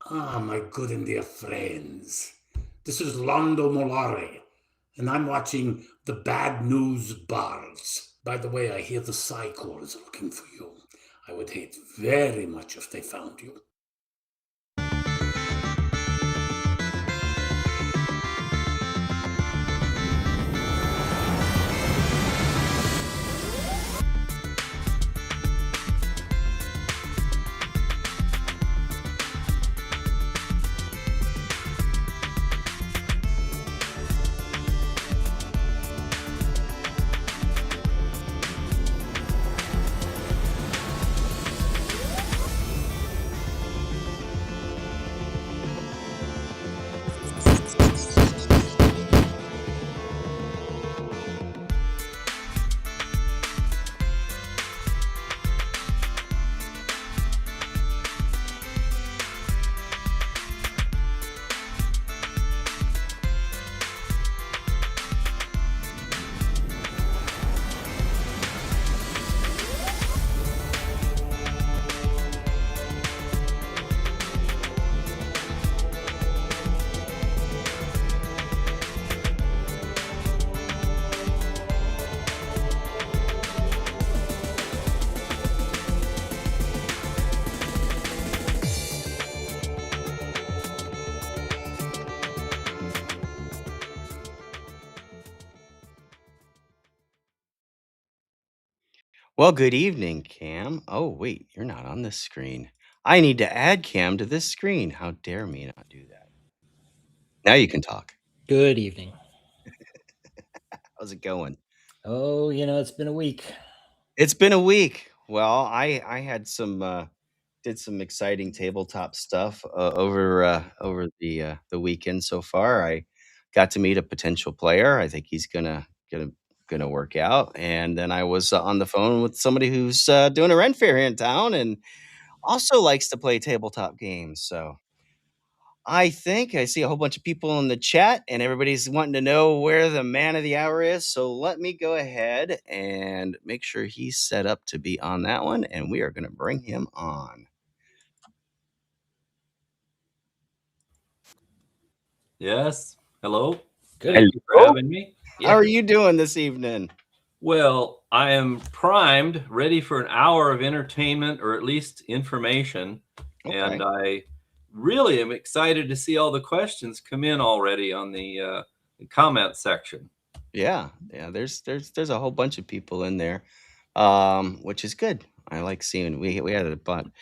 Ah, my good and dear friends. This is Londo Molare, and I'm watching the Bad News Bards. By the way, I hear the Psy Corps is looking for you. I would hate very much if they found you. Well, good evening, Cam. Oh, wait, you're not on this screen. I need to add Cam to this screen. How dare me not do that? Now you can talk. Good evening. How's it going? Oh, it's been a week. It's been a week. Well, I had some did some exciting tabletop stuff over the weekend so far. I got to meet a potential player. I think he's gonna work out. And then I was on the phone with somebody who's doing a rent fair here in town and also likes to play tabletop games. So I think I see a whole bunch of people in the chat and everybody's wanting to know where the man of the hour is. So let me go ahead and make sure he's set up to be on that one. And we are going to bring him on. Yes. Hello. Good Thank evening. you for Hello. having me. How are you doing this evening? Well, I am primed, ready for an hour of entertainment or at least information. Okay. And I really am excited to see all the questions come in already on the comment section. Yeah. There's a whole bunch of people in there, which is good. I like seeing we had a bunch.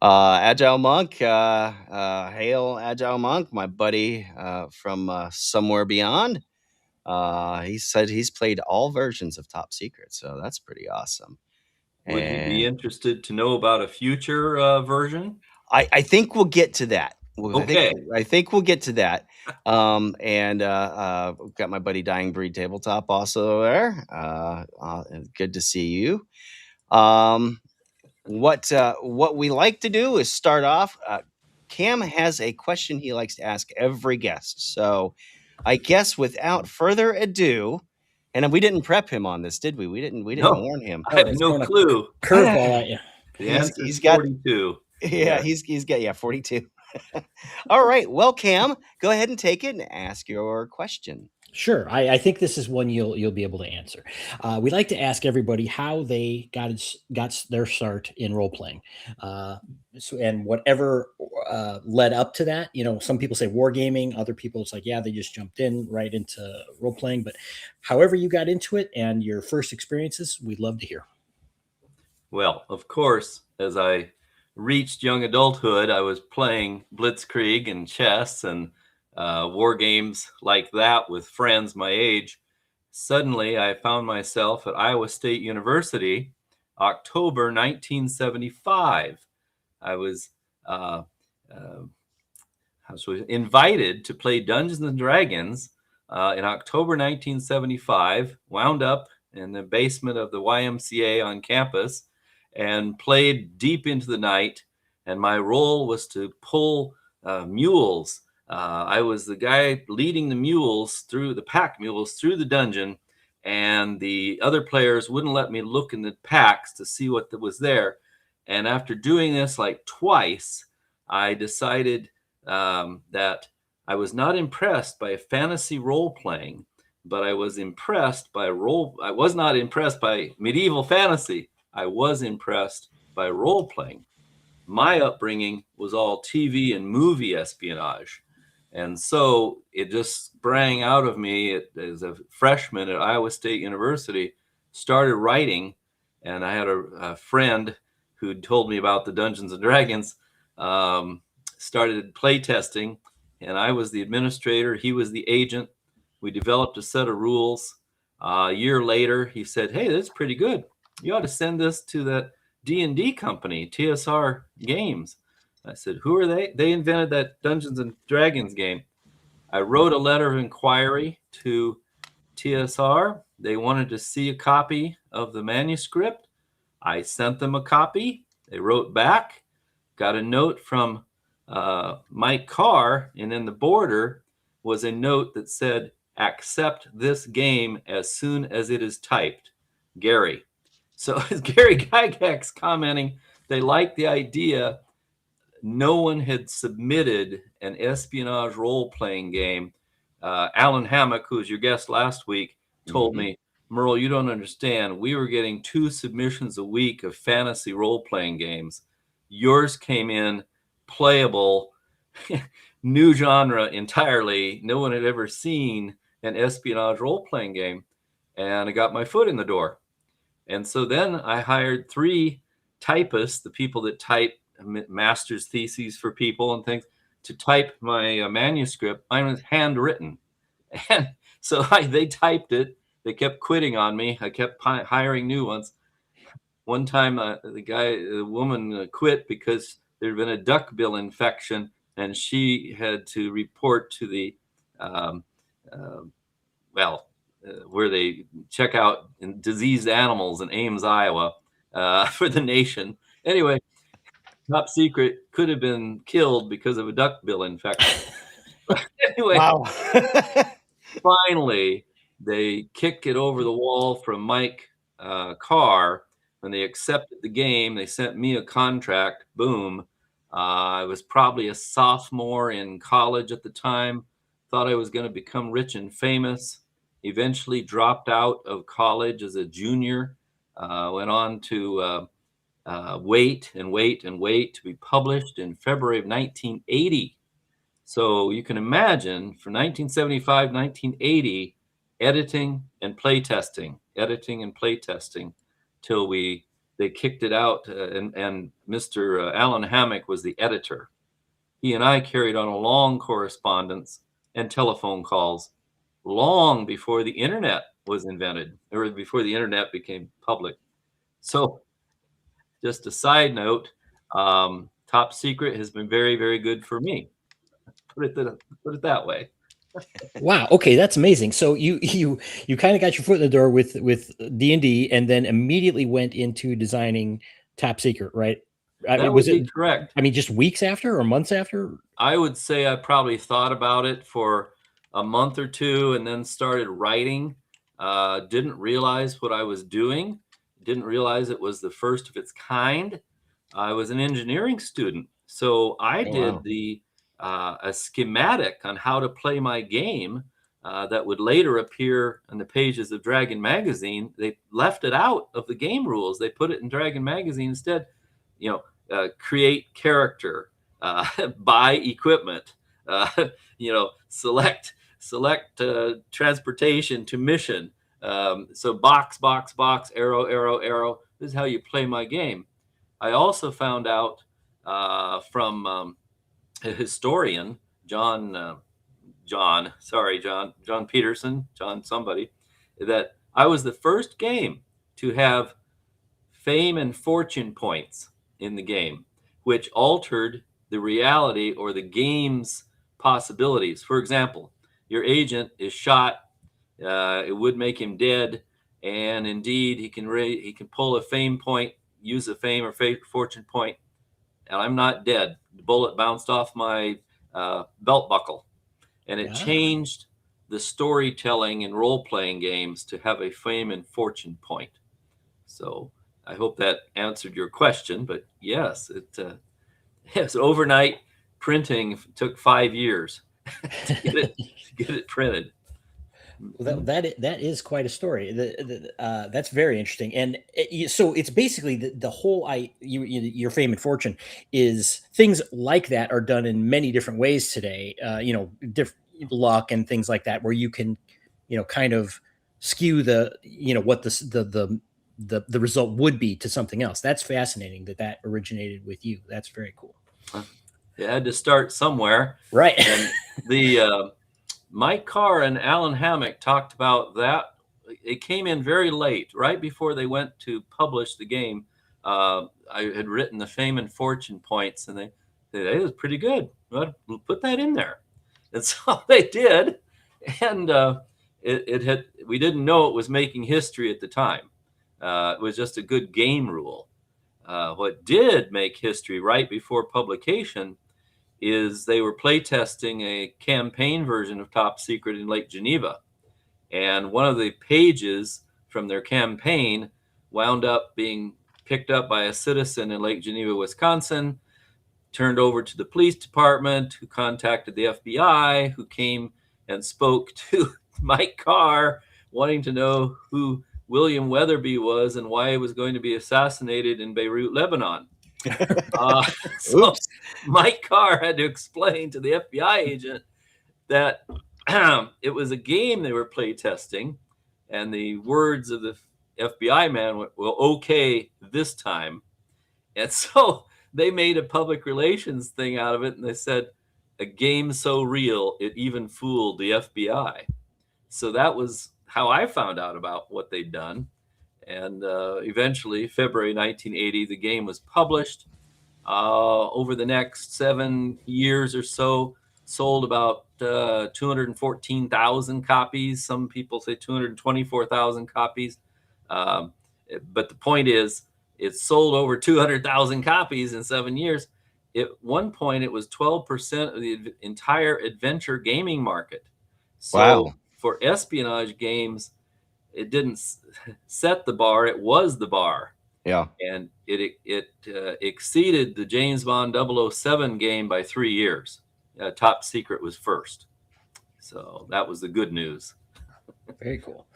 Agile Monk, hail Agile Monk, my buddy from somewhere beyond. He said he's played all versions of Top Secret, so that's pretty awesome. Would you be And interested to know about a future version? I think we'll get to that. Okay. I think we'll get to that. And we've got my buddy Dying Breed Tabletop also there. Good to see you. What we like to do is start off. Cam has a question he likes to ask every guest. So I guess without further ado, and we didn't prep him on this, did we? We didn't No. warn him. I have no clue. Curveball at you. The answer He's is got 42. yeah, he's got 42. All right. Well, Cam, go ahead and take it and ask your question. Sure. I think this is one you'll be able to answer. We like to ask everybody how they got their start in role playing, and whatever led up to that. Some people say wargaming, other people it's like they just jumped in right into role playing. But however you got into it and your first experiences, we'd love to hear. Well, of course, as I reached young adulthood, I was playing Blitzkrieg and chess and war games like that with friends my age. Suddenly, I found myself at Iowa State University, October 1975. I was invited to play Dungeons and Dragons in October 1975, wound up in the basement of the YMCA on campus and played deep into the night. And my role was to pull mules. I was the guy leading the pack mules through the dungeon, and the other players wouldn't let me look in the packs to see what was there. And after doing this like twice, I decided that I was not impressed by fantasy role playing, but I was impressed by I was not impressed by medieval fantasy. I was impressed by role playing. My upbringing was all TV and movie espionage. And so it just sprang out of me as a freshman at Iowa State University, started writing. And I had a friend who told me about the Dungeons and Dragons, started play testing, and I was the administrator. He was the agent. We developed a set of rules. A year later, he said, "Hey, that's pretty good. You ought to send this to that D&D company, TSR Games." I said, "Who are they?" "They invented that Dungeons and Dragons game." I wrote a letter of inquiry to TSR. They wanted to see a copy of the manuscript. I sent them a copy. They wrote back, got a note from Mike Carr, and in the border was a note that said, "Accept this game as soon as it is typed. Gary." So as Gary Gygax commenting, they liked the idea. No one had submitted an espionage role-playing game. Alan Hammock, who was your guest last week, told me, "Merle, you don't understand. We were getting 2 submissions a week of fantasy role-playing games. Yours came in playable, new genre entirely. No one had ever seen an espionage role-playing game." And I got my foot in the door. And so then I hired 3 typists, the people that type master's theses for people and things, to type my manuscript. Mine was handwritten. And so they typed it. They kept quitting on me. I kept hiring new ones. One time, the woman quit because there had been a duckbill infection, and she had to report to the, where they check out diseased animals in Ames, Iowa, for the nation. Anyway, top secret, could have been killed because of a duckbill infection. Anyway, Wow. finally, they kick it over the wall from Mike Carr. When they accepted the game, they sent me a contract. Boom. I was probably a sophomore in college at the time. Thought I was going to become rich and famous. Eventually dropped out of college as a junior. Went on to wait and wait and wait to be published in February of 1980. So you can imagine from 1975, 1980, editing and playtesting till they kicked it out. And Mr. Alan Hammock was the editor. He and I carried on a long correspondence and telephone calls long before the internet was invented, or before the internet became public. So just a side note, Top Secret has been very, very good for me. Put it that way. Wow. Okay, that's amazing. So you kind of got your foot in the door with D&D, and then immediately went into designing Top Secret, right? I That mean, would be correct. I mean, just weeks after or months after? I would say I probably thought about it for a month or 2 and then started writing. Didn't realize what I was doing. Didn't realize it was the first of its kind. I was an engineering student, so I did a schematic on how to play my game that would later appear in the pages of Dragon Magazine. They left it out of the game rules. They put it in Dragon Magazine instead. Create character, buy equipment, select transportation to mission. So box, arrow, arrow, arrow. This is how you play my game. I also found out from a historian, John Peterson, John somebody, that I was the first game to have fame and fortune points in the game, which altered the reality or the game's possibilities. For example, your agent is shot. It would make him dead, and indeed he can pull a fame point, use a fame or fortune point, and I'm not dead. The bullet bounced off my belt buckle, and it changed the storytelling in role-playing games to have a fame and fortune point. So I hope that answered your question, but yes, it's overnight printing took 5 years to get it printed. Well, that is quite a story. That's very interesting, and so it's basically the whole your fame and fortune is things like that are done in many different ways today. Luck and things like that, where you can, kind of skew what the result would be to something else. That's fascinating that originated with you. That's very cool. You had to start somewhere, right? And the Mike Carr and Alan Hammock talked about that. It came in very late, right before they went to publish the game. I had written the fame and fortune points, and they said, "Hey, it was pretty good. We'll put that in there." And so they did, and we didn't know it was making history at the time. It was just a good game rule. What did make history right before publication is they were playtesting a campaign version of Top Secret in Lake Geneva. And one of the pages from their campaign wound up being picked up by a citizen in Lake Geneva, Wisconsin, turned over to the police department, who contacted the FBI, who came and spoke to Mike Carr, wanting to know who William Weatherby was and why he was going to be assassinated in Beirut, Lebanon. So Mike Carr had to explain to the FBI agent that it was a game they were play testing, and the words of the FBI man were, "Well, okay, this time." And so they made a public relations thing out of it, and they said, "A game so real, it even fooled the FBI." So that was how I found out about what they'd done. And eventually, February 1980, the game was published. Over the next 7 years or so, sold about 214,000 copies. Some people say 224,000 copies. But the point is, it sold over 200,000 copies in 7 years. At one point, it was 12% of the entire adventure gaming market. So wow. For espionage games, it didn't set the bar, it was the bar. Yeah. And it exceeded the James Bond 007 game by 3 years. Top Secret was first. So that was the good news. Very cool.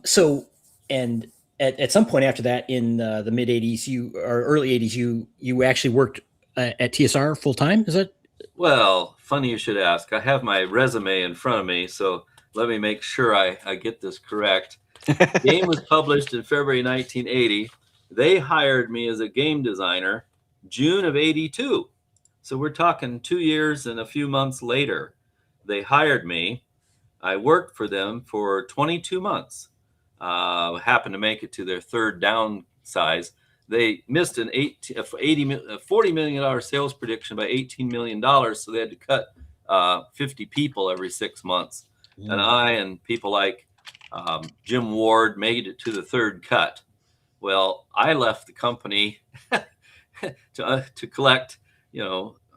So, and at some point after that, in the mid 80s, or early 80s, you actually worked at TSR full time. Is that? Well, funny you should ask. I have my resume in front of me, so let me make sure I get this correct. The game was published in February 1980. They hired me as a game designer June of 82. So we're talking 2 years and a few months later. They hired me. I worked for them for 22 months. Happened to make it to their third downsize. They missed a $40 million sales prediction by $18 million, so they had to cut 50 people every 6 months. And I and people like Jim Ward made it to the third cut. Well, I left the company to collect,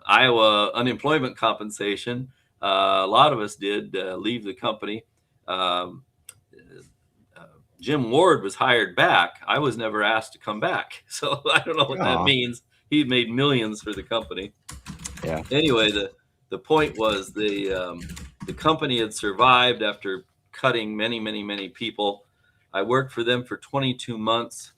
Iowa unemployment compensation. A lot of us did leave the company. Jim Ward was hired back. I was never asked to come back. So I don't know what that means. He made millions for the company. Yeah. Anyway, the point was the company had survived after cutting many, many, many people. I worked for them for 22 months.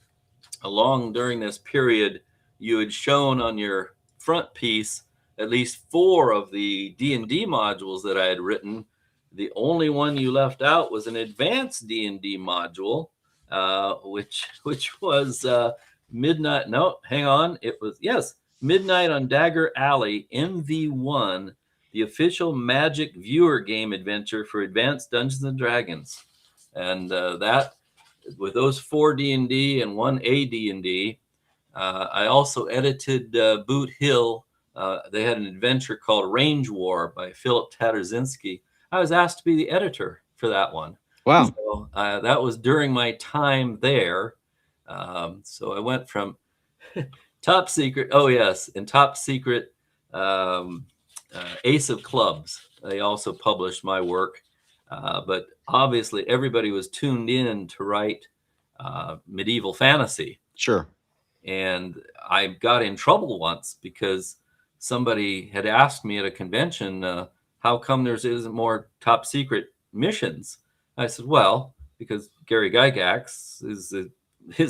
During this period, you had shown on your front piece at least 4 of the D&D modules that I had written. The only one you left out was an advanced D&D module, which was Midnight. No, hang on. It was, yes, Midnight on Dagger Alley, MV1, the official Magic viewer game adventure for Advanced Dungeons and Dragons. And that, with those 4 D&D and 1 AD&D, I also edited Boot Hill. They had an adventure called Range War by Philip Tatarzinski. I was asked to be the editor for that one. Wow. So that was during my time there. So I went from Top Secret. Oh, yes. And Top Secret, Ace of Clubs. They also published my work. But obviously, everybody was tuned in to write medieval fantasy. Sure. And I got in trouble once because somebody had asked me at a convention, how come there isn't more top secret missions? I said, well, because Gary Gygax is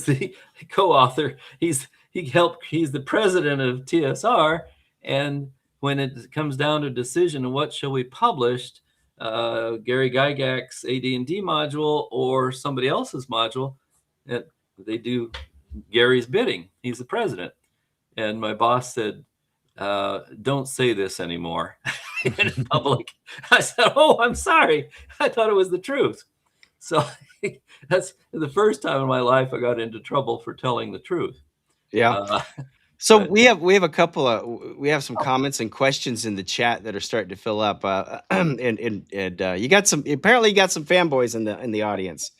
the co-author. He's the president of TSR, and when it comes down to a decision of what shall we publish, Gary Gygax AD&D module or somebody else's module, they do Gary's bidding. He's the president. And my boss said, don't say this anymore in public. I said, oh, I'm sorry. I thought it was the truth. So that's the first time in my life I got into trouble for telling the truth. Yeah. So but- we have some comments and questions in the chat that are starting to fill up. And you got some fanboys in the audience.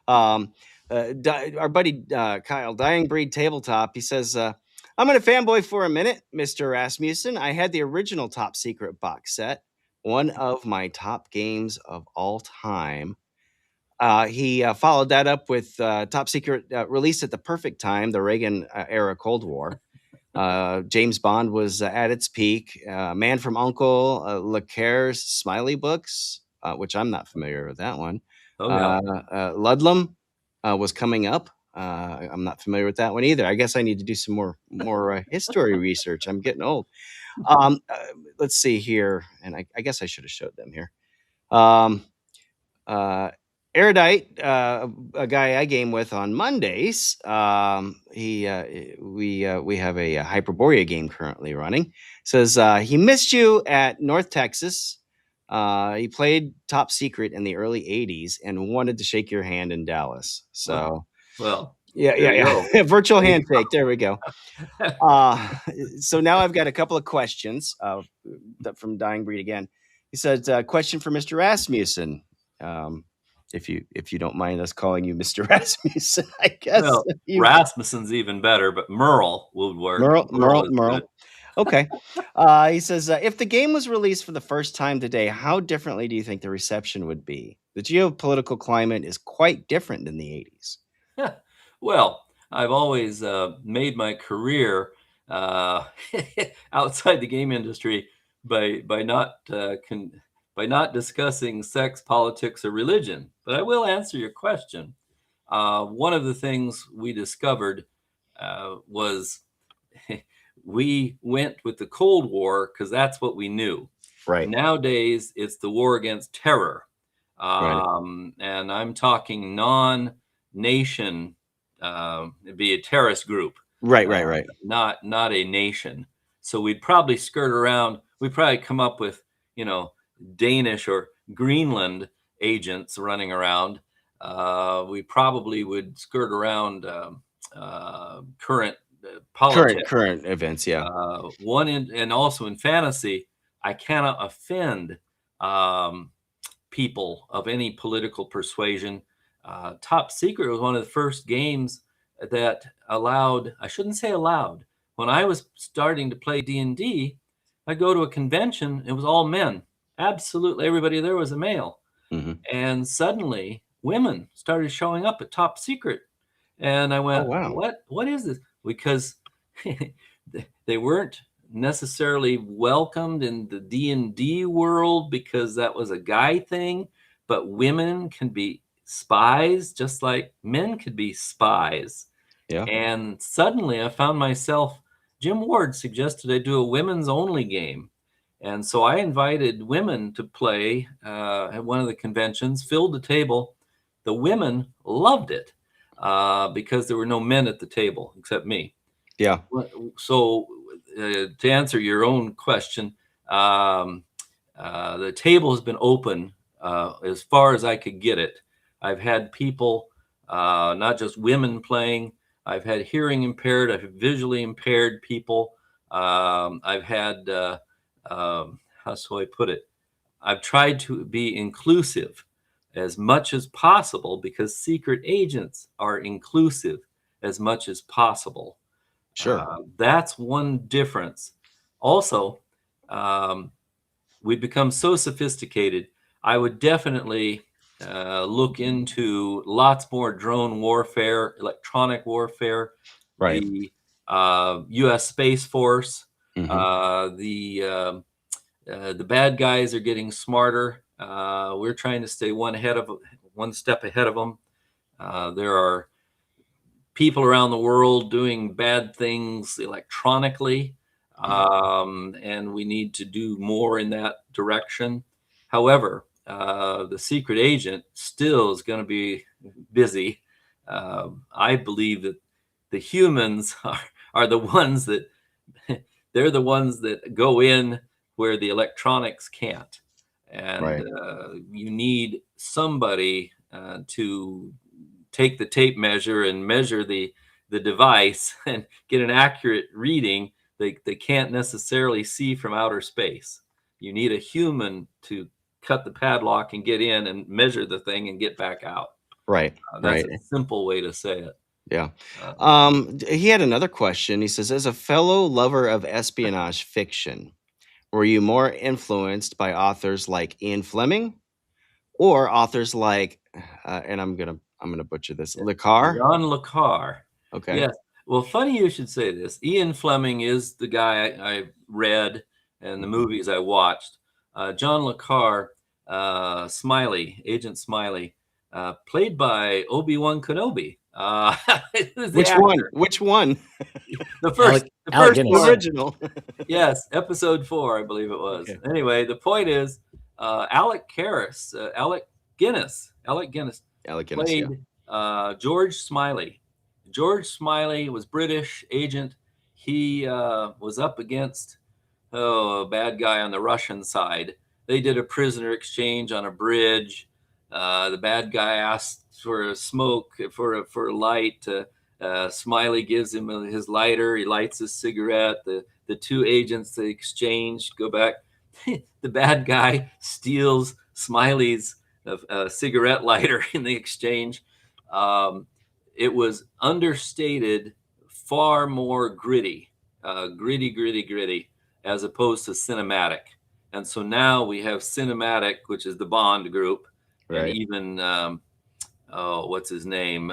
Our buddy Kyle, Dying Breed Tabletop, he says, I'm going to fanboy for a minute, Mr. Rasmussen. I had the original Top Secret box set, one of my top games of all time. He followed that up with Top Secret, released at the perfect time, the Reagan era Cold War. James Bond was at its peak. Man from U.N.C.L.E., LeCaire's Smiley Books, which I'm not familiar with that one. Oh, yeah. Ludlum was coming up. I'm not familiar with that one either. I guess I need to do some more history research. I'm getting old. Let's see here, and I guess I should have showed them here. Erudite, a guy I game with on Mondays. We have a Hyperborea game currently running. Says he missed you at North Texas. He played Top Secret in the early '80s and wanted to shake your hand in Dallas. So, well, yeah. Virtual handshake. There we go. So now I've got a couple of questions from Dying Breed again. He said, question for Mr. Rasmussen. If you don't mind us calling you Mr. Rasmussen, I guess. Well, Rasmussen's even better, but Merle would work. Merle. Okay. He says, if the game was released for the first time today, how differently do you think the reception would be? The geopolitical climate is quite different than the 80s. Well, I've always made my career outside the game industry by not discussing sex, politics, or religion. But I will answer your question. One of the things we discovered was we went with the Cold War because that's what we knew. Right. Nowadays, it's the war against terror. Right. And I'm talking non-nation, be a terrorist group. Right. Not a nation. So we'd probably skirt around. We'd probably come up with, Danish or Greenland agents running around. We probably would skirt around current politics, current events. Yeah. And also in fantasy, I cannot offend people of any political persuasion. Top Secret was one of the first games that allowed, I shouldn't say allowed, when I was starting to play D&D, I'd go to a convention, it was all men. Absolutely everybody there was a male. Mm-hmm. And suddenly women started showing up at Top Secret. And I went, oh, wow. What is this? Because they weren't necessarily welcomed in the D&D world because that was a guy thing, but women can be spies just like men could be spies. Yeah. And suddenly I found myself, Jim Ward suggested I do a women's only game. And so I invited women to play at one of the conventions, filled the table. The women loved it because there were no men at the table except me. Yeah. So to answer your own question, the table has been open as far as I could get it. I've had people, not just women playing. I've had hearing impaired. I've had visually impaired people. I've had, how shall I put it? I've tried to be inclusive as much as possible because secret agents are inclusive as much as possible. Sure. That's one difference. Also, we've become so sophisticated. I would definitely look into lots more drone warfare, electronic warfare. Right. The U.S. Space Force The bad guys are getting smarter. We're trying to stay one step ahead of them. There are people around the world doing bad things electronically, and we need to do more in that direction. However, the secret agent still is going to be busy. I believe that the humans are the ones that they're the ones that go in where the electronics can't. And Right. You need somebody to take the tape measure and measure the device and get an accurate reading they can't necessarily see from outer space. You need a human to cut the padlock and get in and measure the thing and get back out. Right. That's Right. a simple way to say it. Yeah. He had another question. He says, as a fellow lover of espionage fiction, were you more influenced by authors like Ian Fleming or authors like, and I'm gonna butcher this, Le Carre? John Le Carre. Okay. Yes. Well, funny you should say this. Ian Fleming is the guy I read and the movies I watched. John Le Carre, Smiley, Agent Smiley, played by Obi-Wan Kenobi. Who's the Which one? actor? Which one? The first Alec The Guinness. one. original. Yes, episode 4, I believe it was. Okay. Anyway, the point is, Alec Guinness Alec Guinness, yeah. played George Smiley. George Smiley was British agent. He was up against a bad guy on the Russian side. They did a prisoner exchange on a bridge. The bad guy asked for a smoke, for a light. Smiley gives him his lighter. He lights his cigarette. The two agents, they exchange, go back. The bad guy steals Smiley's cigarette lighter in the exchange. It was understated, far more gritty, gritty, as opposed to cinematic. And so now we have cinematic, which is the Bond group, and Right. even what's his name?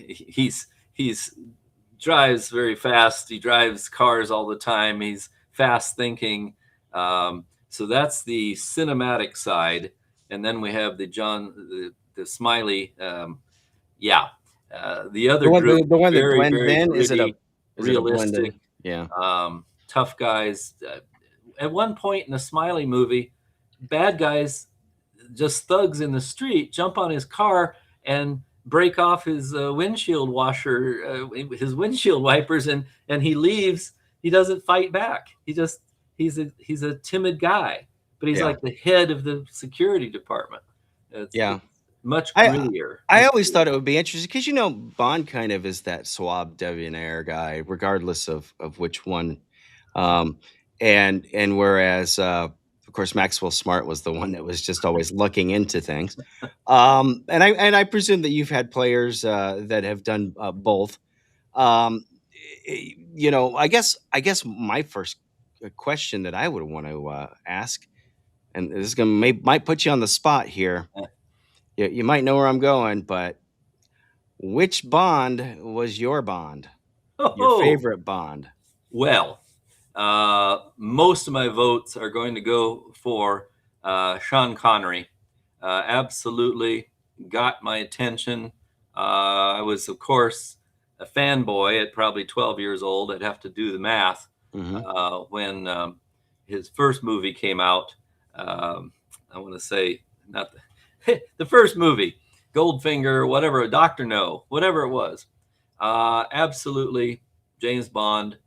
He's drives very fast. He drives cars all the time. He's fast thinking. So that's the cinematic side, and then we have the Smiley. The other group, The one that very, blends very in, is it gritty, a blended? realistic, Yeah. tough guys. At one point in the Smiley movie, bad guys, just thugs in the street, jump on his car and break off his windshield washer, his windshield wipers, and he leaves. He doesn't fight back. He's a timid guy, but he's Yeah. like the head of the security department. It's much grittier. I always thought it would be interesting because Bond kind of is that suave debonair guy, regardless of which one. And whereas of course Maxwell Smart was the one that was just always looking into things. And I presume that you've had players that have done both. I guess my first question that I would want to ask, and this is might put you on the spot here. You might know where I'm going, but which Bond was your Bond? Your favorite Bond? Well, most of my votes are going to go for Sean Connery. Absolutely got my attention. I was, of course, a fanboy at probably 12 years old. I'd have to do the math. When his first movie came out. I want to say not the first movie, Goldfinger, whatever, Dr. No, whatever it was. Absolutely, James Bond.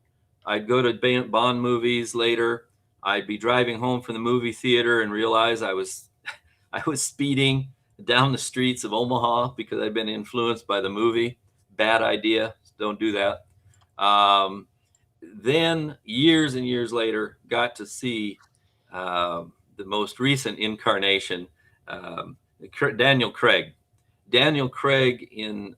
I'd go to Bond movies later. I'd be driving home from the movie theater and realize I was speeding down the streets of Omaha because I'd been influenced by the movie. Bad idea. Don't do that. Then years and years later, got to see the most recent incarnation, Daniel Craig. Daniel Craig in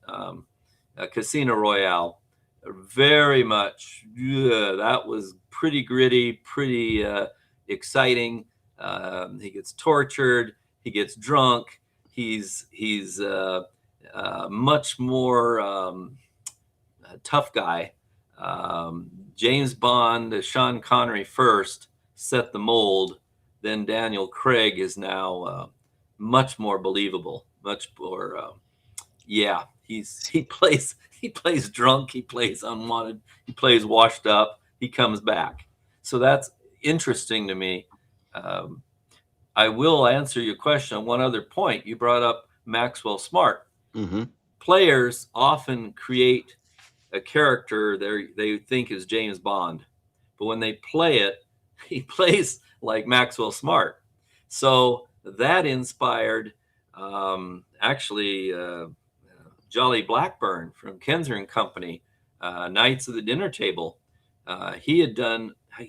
Casino Royale. Very much, that was pretty gritty, pretty exciting. He gets tortured. He gets drunk. He's much more tough guy. James Bond, Sean Connery first set the mold. Then Daniel Craig is now much more believable, much more. Yeah, he plays drunk, he plays unwanted, he plays washed up, he comes back. So that's interesting to me. Um, I will answer your question on one other point. You brought up Maxwell Smart. Mm-hmm. Players often create a character they think is James Bond, but when they play it, he plays like Maxwell Smart. So that inspired actually Jolly Blackburn from Kenzer and Company, Knights of the Dinner Table. He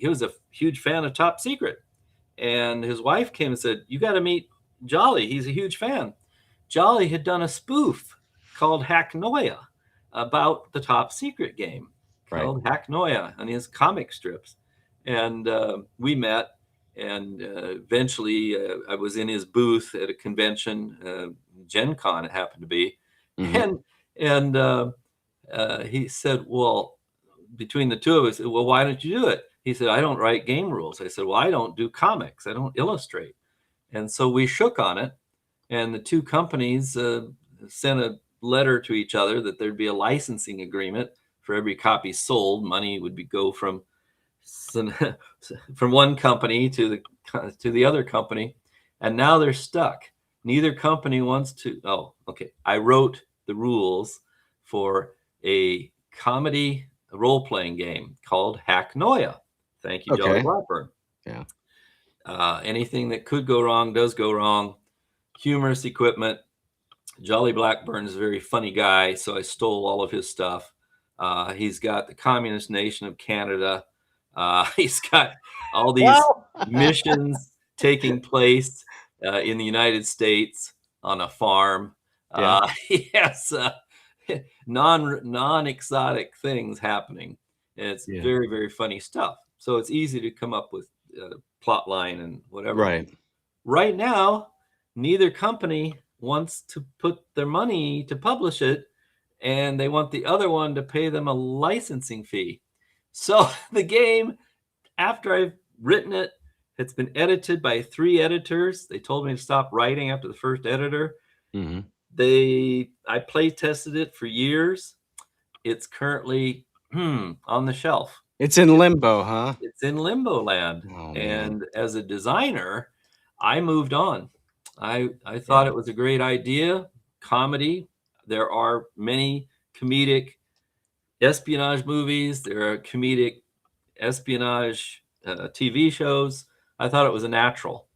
was a huge fan of Top Secret, and his wife came and said, "You got to meet Jolly. He's a huge fan." Jolly had done a spoof called Hacknoia about the Top Secret game called Hacknoia on his comic strips. And we met, and eventually I was in his booth at a convention, Gen Con it happened to be. Mm-hmm. And he said, well, between the two of us, well, why don't you do it? He said, I don't write game rules. I said, well, I don't do comics. I don't illustrate. And so we shook on it, and the two companies sent a letter to each other that there'd be a licensing agreement for every copy sold. Money would go from one company to the other company, and now they're stuck. Neither company wants to. Oh, okay. I wrote the rules for a comedy role-playing game called Hacknoia. Thank you, Jolly Blackburn. Yeah. Anything that could go wrong does go wrong. Humorous equipment. Jolly Blackburn is a very funny guy, so I stole all of his stuff. He's got the Communist Nation of Canada. He's got all these missions taking place in the United States on a farm. He has non-exotic things happening. And it's very, very funny stuff. So it's easy to come up with plot line and whatever. Right now, neither company wants to put their money to publish it, and they want the other one to pay them a licensing fee. So the game, after I've written it, it's been edited by 3 editors. They told me to stop writing after the first editor. Mm-hmm. I play tested it for years. It's currently on the shelf. It's in limbo, huh? It's in limbo land. Oh, and as a designer, I moved on. I thought it was a great idea. Comedy. There are many comedic espionage movies. There are comedic espionage TV shows. I thought it was a natural.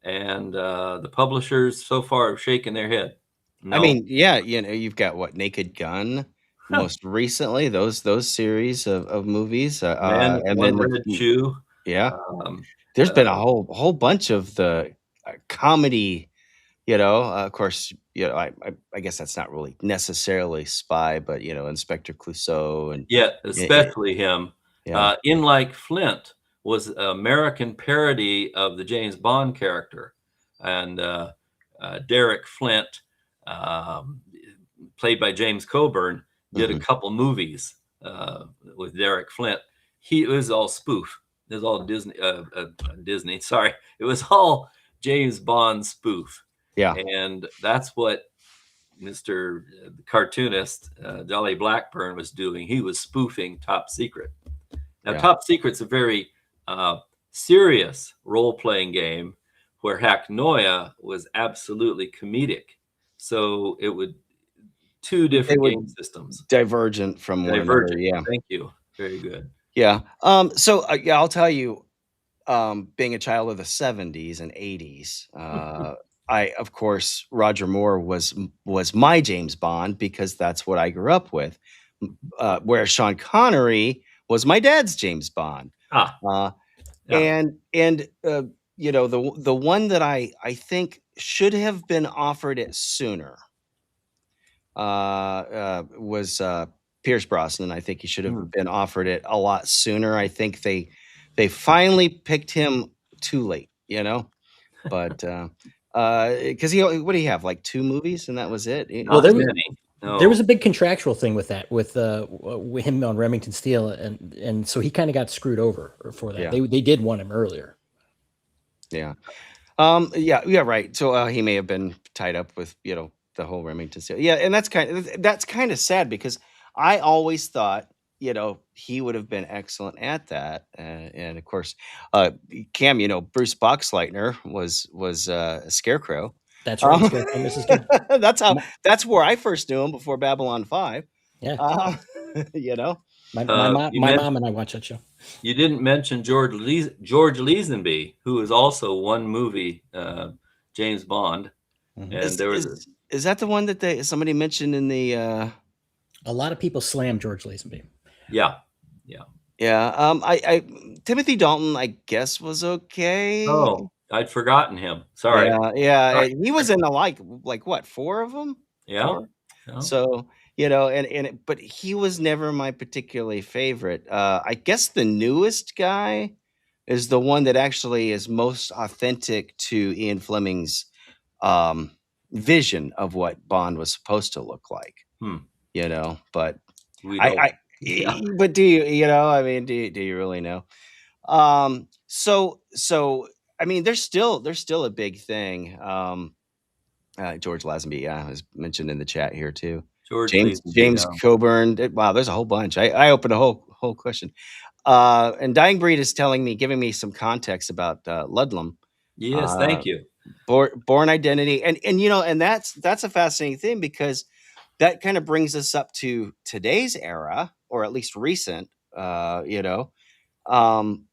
And the publishers so far have shaken their head. No. I mean, you've got what, Naked Gun most recently, those series of movies, Man, and One then Red Shoe. There's been a whole bunch of the comedy. Of course, I guess that's not really necessarily spy, but Inspector Clouseau and especially him. In Like Flint was an American parody of the James Bond character, and Derek Flint, played by James Coburn, did a couple movies with Derek Flint. It was all spoof. It was all Disney. Sorry, it was all James Bond spoof. Yeah, and that's what Mr. Cartoonist Jolly Blackburn was doing. He was spoofing Top Secret. Now, Top Secret's a very serious role-playing game where Hacknoia was absolutely comedic. So it would two different game systems, divergent from one another. Yeah, thank you. Very good. Yeah. So I'll tell you, being a child of the 70s and 80s, of course, Roger Moore was my James Bond because that's what I grew up with. Where Sean Connery was my dad's James Bond. And the one that I think should have been offered it sooner was Pierce Brosnan. I think he should have been offered it a lot sooner. I think they finally picked him too late, but because what do you have, like 2 movies and that was it? Well, there There was No. a big contractual thing with that, with him on Remington Steel, and so he kind of got screwed over for that. Yeah. They did want him earlier. Yeah. Yeah, right. So he may have been tied up with, the whole Remington Steel. Yeah, and that's kind of sad because I always thought, he would have been excellent at that. And of course, Cam, Bruce Boxleitner was a Scarecrow. That's right, Um, Scarecrow, Mrs. Good. that's where I first knew him before Babylon 5. Yeah, Uh, you know. You my mom and I watch that show. You didn't mention George Lazenby, who is also one movie, James Bond, Mhm. and Is there was is that the one that somebody mentioned in the A lot of people slam George Lazenby. yeah. yeah, I Timothy Dalton, I guess, was okay. Oh, I'd forgotten him. Sorry. Yeah, he was in the like what, 4 of them? Yeah. 4? Yeah. So, but he was never my particularly favorite. I guess the newest guy is the one that actually is most authentic to Ian Fleming's um, vision of what Bond was supposed to look like. Hmm. But We I, don't. I Yeah. but do you I mean, do you really know? So I mean, there's still a big thing. George Lazenby, yeah, was mentioned in the chat here too. George Lazenby. James Coburn. Wow, there's a whole bunch. I opened a whole question. And Dying Breed is giving me some context about Ludlum. Yes, thank you. Born Identity, and that's a fascinating thing because that kind of brings us up to today's era, or at least recent. Um,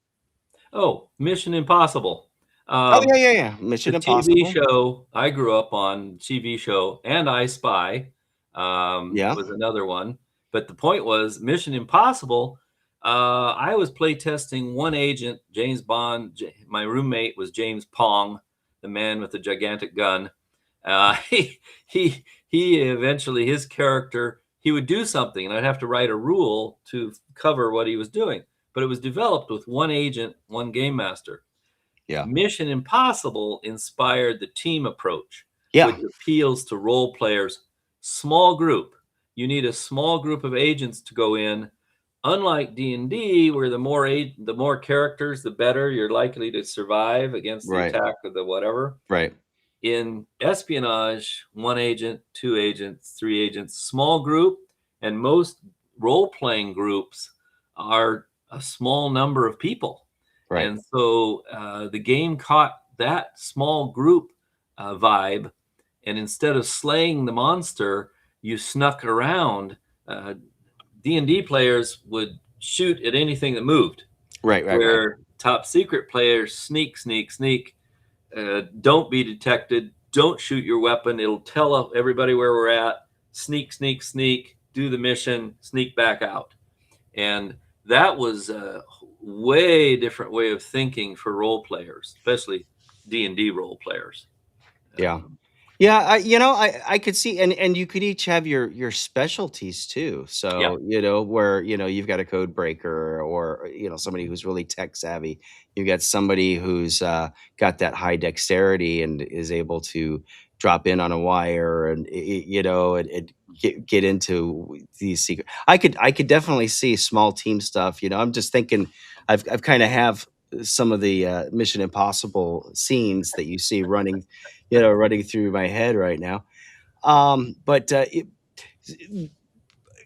Oh, Mission Impossible. oh yeah. Mission The TV Impossible. show I grew up on, TV show, and I Spy Yeah. was another one. But the point was, Mission Impossible. I was play testing one agent, James Bond. My roommate was James Pong, the man with the gigantic gun. He he eventually, his character, he would do something, and I'd have to write a rule to cover what he was doing. But it was developed with one agent, one game master. Yeah. Mission Impossible inspired the team approach, Yeah. which appeals to role players. Small group. You need a small group of agents to go in. Unlike D&D, where the more characters, the better you're likely to survive against the Right. attack of the whatever. Right. In espionage, one agent, 2 agents, 3 agents, small group, and most role-playing groups are a small number of people. Right. And so the game caught that small group vibe, and instead of slaying the monster, you snuck around. D&D players would shoot at anything that moved. Right. Where top secret players sneak. Don't be detected. Don't shoot your weapon. It'll tell everybody where we're at. Sneak. Do the mission. Sneak back out. And that was a way different way of thinking for role players, especially D&D role players. Yeah. Yeah, I could see, and you could each have your specialties too. So, where, you've got a code breaker or, somebody who's really tech savvy. You've got somebody who's got that high dexterity and is able to drop in on a wire and, and get into these secret. I could definitely see small team stuff. I'm just thinking I've kind of have some of the Mission Impossible scenes that you see running through my head right now. But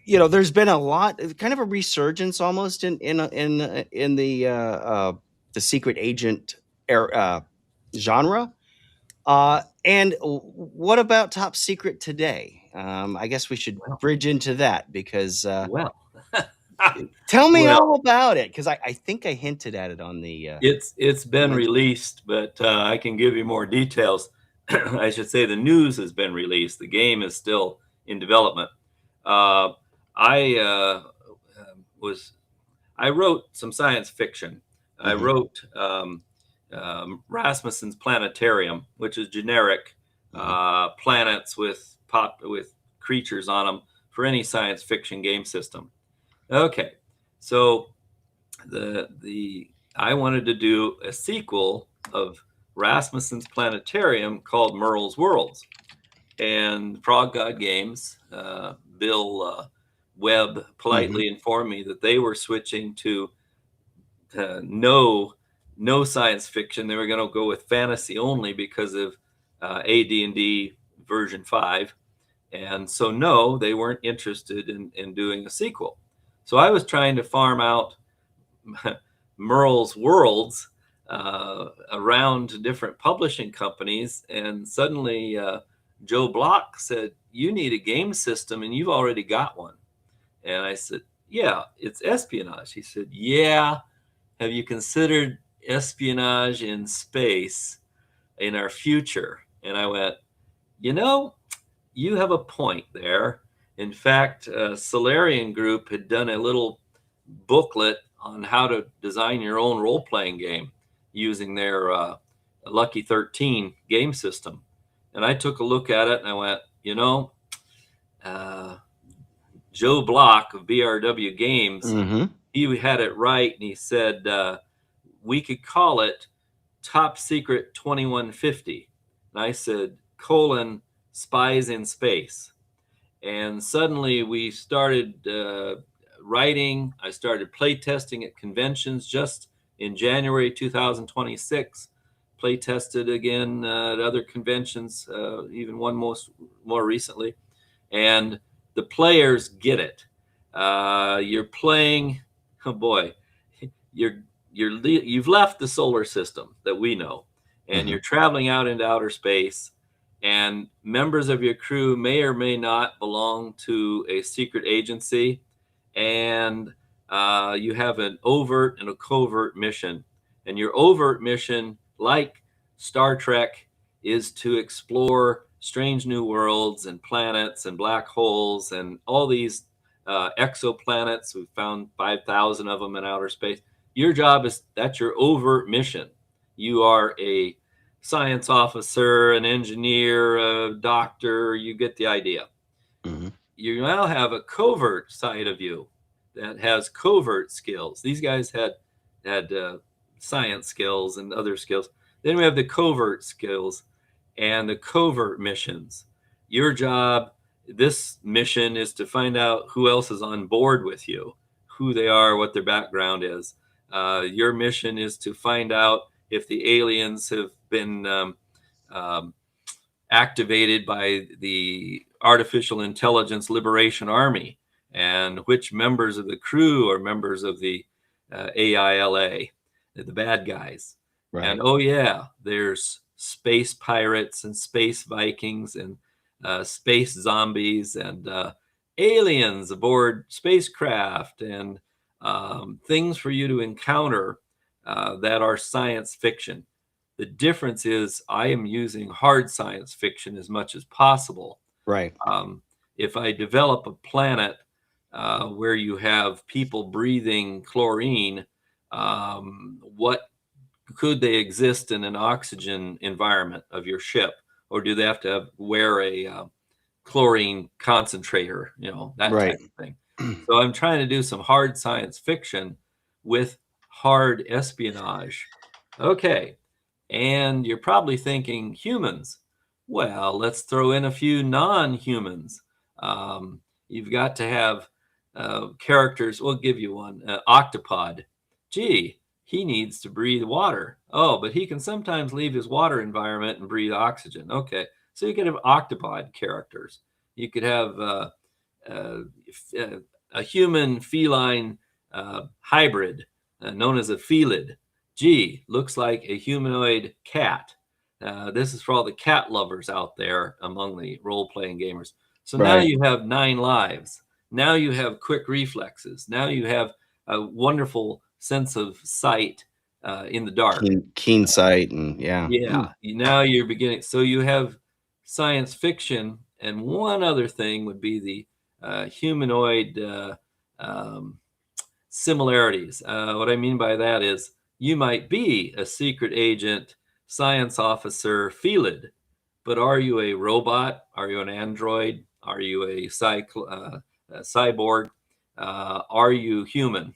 there's been a lot, kind of a resurgence almost in the secret agent genre. And what about top secret today? I guess we should bridge into that because tell me all about it, because I think I hinted at it on the. It's been released, but I can give you more details. I should say the news has been released. The game is still in development. I wrote some science fiction. I wrote Rasmussen's Planetarium, which is generic planets with creatures on them for any science fiction game system. Okay, so I wanted to do a sequel of Rasmussen's Planetarium called Merle's Worlds. and Frog God Games, Bill Webb politely informed me that they were switching to no science fiction. They were going to go with fantasy only because of AD&D version 5. And so, no, they weren't interested in doing a sequel. So I was trying to farm out Merle's worlds around different publishing companies. And suddenly Joe Block said, "You need a game system and you've already got one." And I said, "Yeah, it's espionage." He said, "Yeah. Have you considered espionage in space in our future?" And I went, you have a point there. In fact, Solarian Group had done a little booklet on how to design your own role-playing game using their Lucky 13 game system. And I took a look at it and I went, uh, Joe Block of BRW Games, he had it right. And he said, we could call it Top Secret 2150. And I said, Spies in Space. And suddenly we started writing. I started playtesting at conventions just in January 2026. Playtested again at other conventions, even one more recently. And the players get it. You're playing, oh boy, you've left the solar system that we know, and you're traveling out into outer space. And members of your crew may or may not belong to a secret agency, and you have an overt and a covert mission. And your overt mission, like Star Trek, is to explore strange new worlds and planets and black holes and all these exoplanets. We found 5,000 of them in outer space. Your job that's your overt mission. You are a science officer, an engineer, a doctor. You get the idea. You now have a covert side of you that has covert skills. These guys had science skills and other skills. Then we have the covert skills and the covert missions. Your job, this mission, is to find out who else is on board with you, who they are, what their background is. Your mission is to find out if the aliens have been activated by the Artificial Intelligence Liberation Army, and which members of the crew are members of the AILA, the bad guys. Right. And oh yeah, there's space pirates and space Vikings and space zombies and aliens aboard spacecraft and things for you to encounter that are science fiction. The difference is I am using hard science fiction as much as possible. Right. If I develop a planet where you have people breathing chlorine, what could they exist in an oxygen environment of your ship? Or do they have to wear a chlorine concentrator, that type of thing? So I'm trying to do some hard science fiction with hard espionage. Okay. And you're probably thinking humans. Well, let's throw in a few non-humans. You've got to have characters. We'll give you one. Octopod. Gee, he needs to breathe water. Oh, but he can sometimes leave his water environment and breathe oxygen. Okay, so you could have octopod characters. You could have a human feline hybrid known as a felid. Gee, looks like a humanoid cat. This is for all the cat lovers out there among the role-playing gamers. So now you have 9 lives. Now you have quick reflexes. Now you have a wonderful sense of sight in the dark. Keen sight and Yeah. Now you're beginning. So you have science fiction, and one other thing would be the humanoid similarities. What I mean by that is you might be a secret agent, science officer, felid, but are you a robot? Are you an android? Are you a cyborg? Are you human?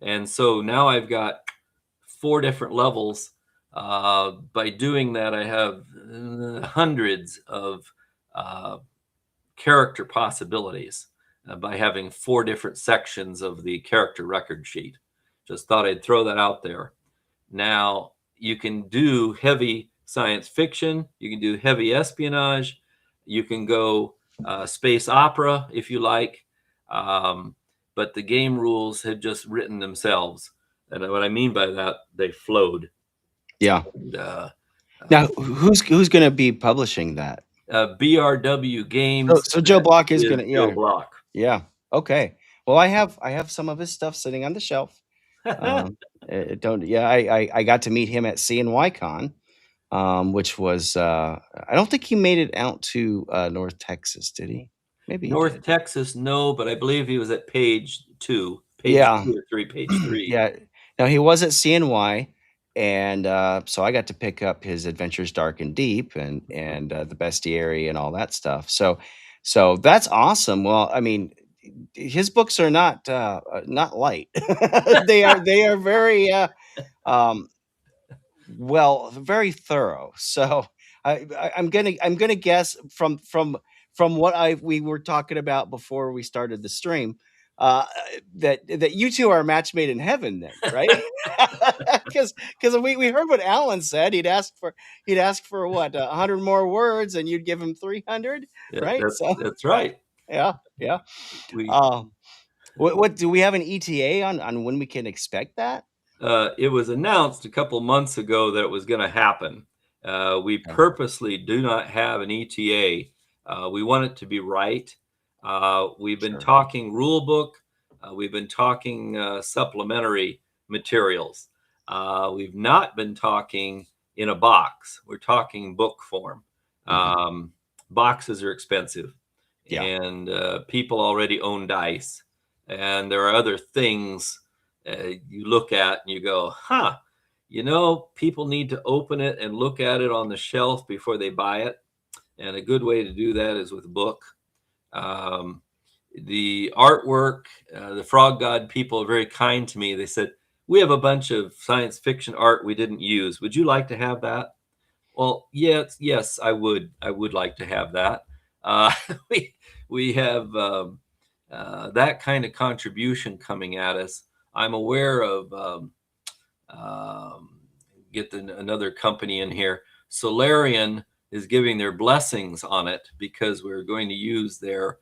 And so now I've got 4 different levels. By doing that, I have hundreds of character possibilities by having 4 different sections of the character record sheet. Just thought I'd throw that out there. Now, you can do heavy science fiction, you can do heavy espionage, you can go space opera if you like, but the game rules had just written themselves. And what I mean by that, they flowed. Yeah. And, Now, who's going to be publishing that? BRW Games. So Joe Block is going to, Joe Block. Yeah. Okay. Well, I have some of his stuff sitting on the shelf. I got to meet him at CNYCon, which was I don't think he made it out to North Texas, did he? Maybe North he did. Texas, no, but I believe he was at page 3, page 3. Yeah. Now he was at CNY, and so I got to pick up his Adventures Dark and Deep and the Bestiary and all that stuff. So that's awesome. Well, I mean, his books are not light. they are very very thorough. So I'm gonna guess from what we were talking about before we started the stream, that you two are a match made in heaven, then, right? Because we heard what Alan said. He'd ask for what, 100 more words, and you'd give him 300, right? That's right. Yeah. What do we have an ETA on when we can expect that? It was announced a couple months ago that it was going to happen. We purposely do not have an ETA. We want it to be right. We've been talking rule book. We've been talking supplementary materials. We've not been talking in a box. We're talking book form. Boxes are expensive. Yeah. And people already own dice. And there are other things you look at and you go, people need to open it and look at it on the shelf before they buy it. And a good way to do that is with a book. The artwork, the Frog God people are very kind to me. They said, we have a bunch of science fiction art we didn't use. Would you like to have that? Well, yes, I would. I would like to have that. We have that kind of contribution coming at us. I'm aware of another company in here. Solarian is giving their blessings on it because we're going to use their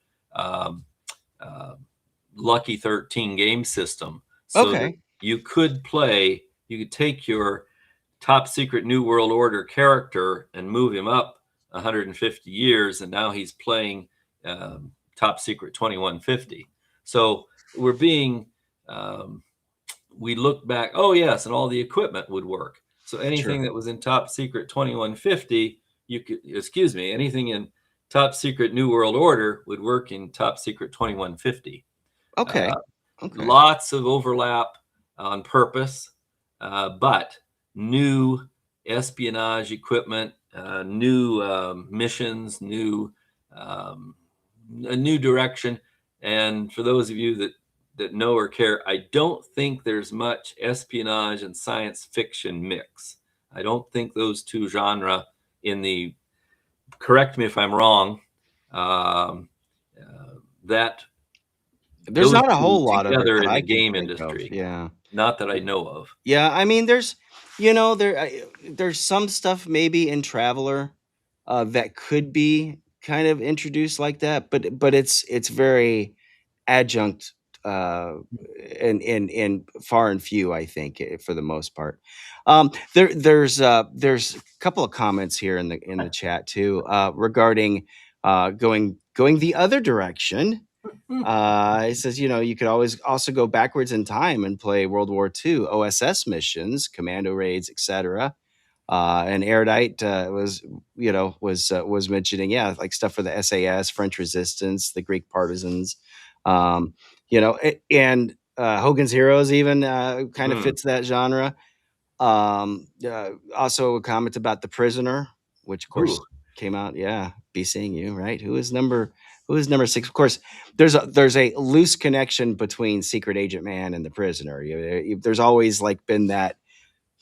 Lucky 13 game system. So that you could take your Top Secret New World Order character and move him up 150 years, and now he's playing Top Secret 2150. So we're being we look back, oh yes, and all the equipment would work. So anything that was in Top Secret 2150, anything in Top Secret New World Order would work in Top Secret 2150. Okay. Lots of overlap on purpose, but new espionage equipment, new missions, a new direction. And for those of you that know or care, I don't think there's much espionage and science fiction mix. I don't think those two genres correct me if I'm wrong, that there's not a whole lot of it in the game industry. Yeah. Not that I know of. Yeah. I mean, there's some stuff maybe in Traveler that could be kind of introduced like that, but it's very adjunct and far and few, I think, for the most part. There's a couple of comments here in the chat too regarding going the other direction. It says, you could always also go backwards in time and play World War II OSS missions, commando raids, etc. And Erudite was mentioning, like stuff for the SAS, French Resistance, the Greek Partisans, and Hogan's Heroes even kind of fits that genre. Also a comment about The Prisoner, which of course came out. Yeah, Be Seeing You, right? Who is number 6? Of course, there's a loose connection between Secret Agent Man and The Prisoner. There's always been that.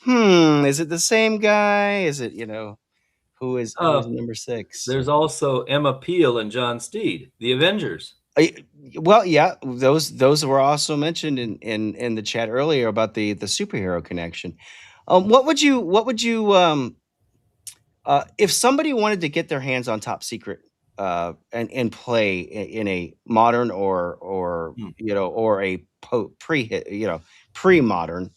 Is it the same guy? Is it, Who is number 6? There's also Emma Peel and John Steed, the Avengers. Well, yeah, those were also mentioned in the chat earlier about the superhero connection. What would you if somebody wanted to get their hands on Top Secret and play in a modern or or a pre-modern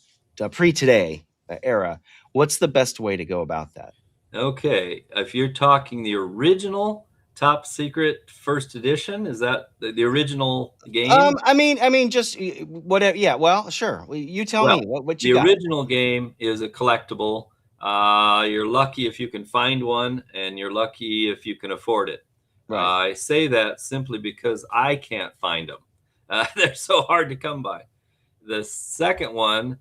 pre-today era, what's the best way to go about that? Okay, if you're talking the original Top Secret First Edition, is that the original game? I mean, just whatever. Yeah, well, sure. You tell Well, me what the you got. original game is a collectible. You're lucky if you can find one, and you're lucky if you can afford it. Right. I say that simply because I can't find them. They're so hard to come by. The second one,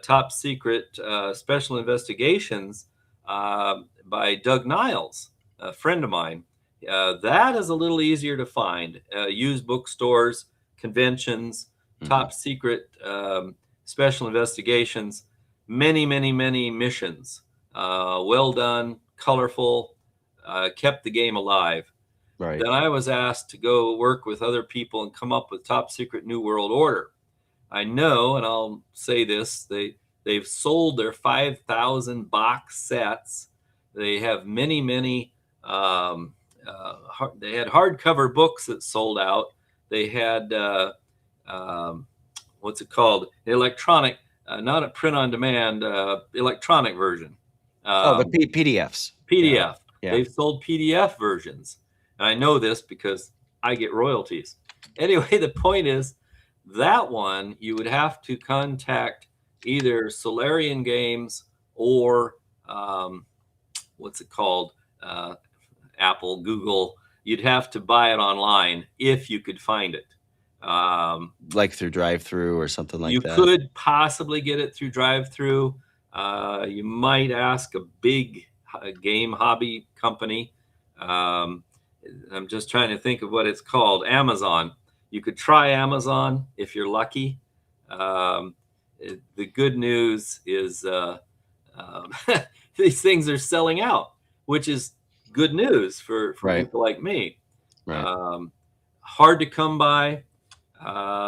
Top Secret Special Investigations by Doug Niles, a friend of mine, that is a little easier to find. Used bookstores, conventions, Top Secret Special Investigations, many, many, many missions. Well done, colorful, kept the game alive. Right. Then I was asked to go work with other people and come up with Top Secret New World Order. I know, and I'll say this, they've sold their 5,000 box sets. They have many, many. They had hardcover books that sold out. They had what's it called? Electronic, not a print on demand, electronic version. The PDFs. PDF. Yeah. They've sold PDF versions, and I know this because I get royalties. Anyway, the point is, that one you would have to contact either Solarian Games or what's it called? Apple, Google. You'd have to buy it online if you could find it. Like through drive-through or something like that. You could possibly get it through drive-through. You might ask a big game hobby company. I'm just trying to think of what it's called. Amazon. You could try Amazon if you're lucky. The good news is these things are selling out, which is good news for Right. people like me. Right. Hard to come by.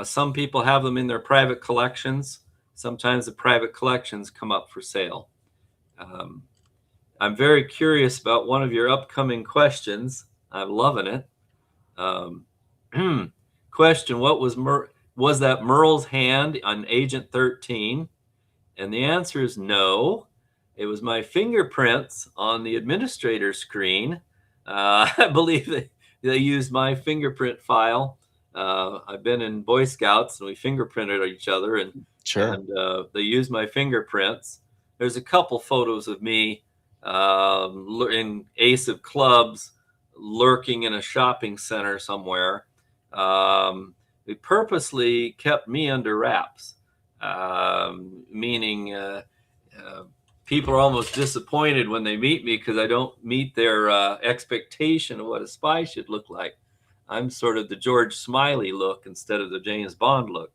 Some people have them in their private collections. Sometimes the private collections come up for sale. I'm very curious about one of your upcoming questions. I'm loving it. Question: what was that Merle's hand on Agent 13? And the answer is no. It was my fingerprints on the administrator screen. I believe they used my fingerprint file. I've been in Boy Scouts and we fingerprinted each other, and Sure. and they used my fingerprints. There's a couple photos of me in Ace of Clubs, lurking in a shopping center somewhere. They purposely kept me under wraps, meaning people are almost disappointed when they meet me because I don't meet their expectation of what a spy should look like. I'm sort of the George Smiley look instead of the James Bond look.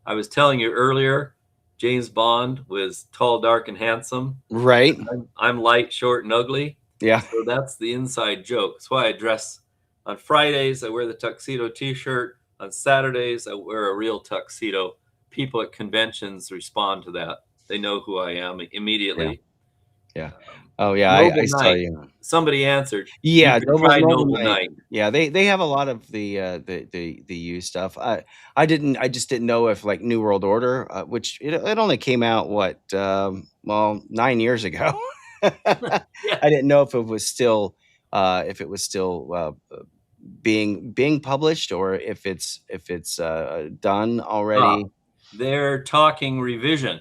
I was telling you earlier, James Bond was tall, dark, and handsome. Right. I'm light, short, and ugly. Yeah. So that's the inside joke. That's why I dress. On Fridays, I wear the tuxedo t-shirt. On Saturdays, I wear a real tuxedo. People at conventions respond to that. They know who I am immediately. Yeah. Oh yeah, I Noble saw Knight. you. Somebody answered. Yeah, You could try Noble Noble Knight. Knight. Yeah, they have a lot of the used stuff. I just didn't know if like New World Order, which it only came out 9 years ago. Yeah. I didn't know if it was still being published or if it's done already. They're talking revision,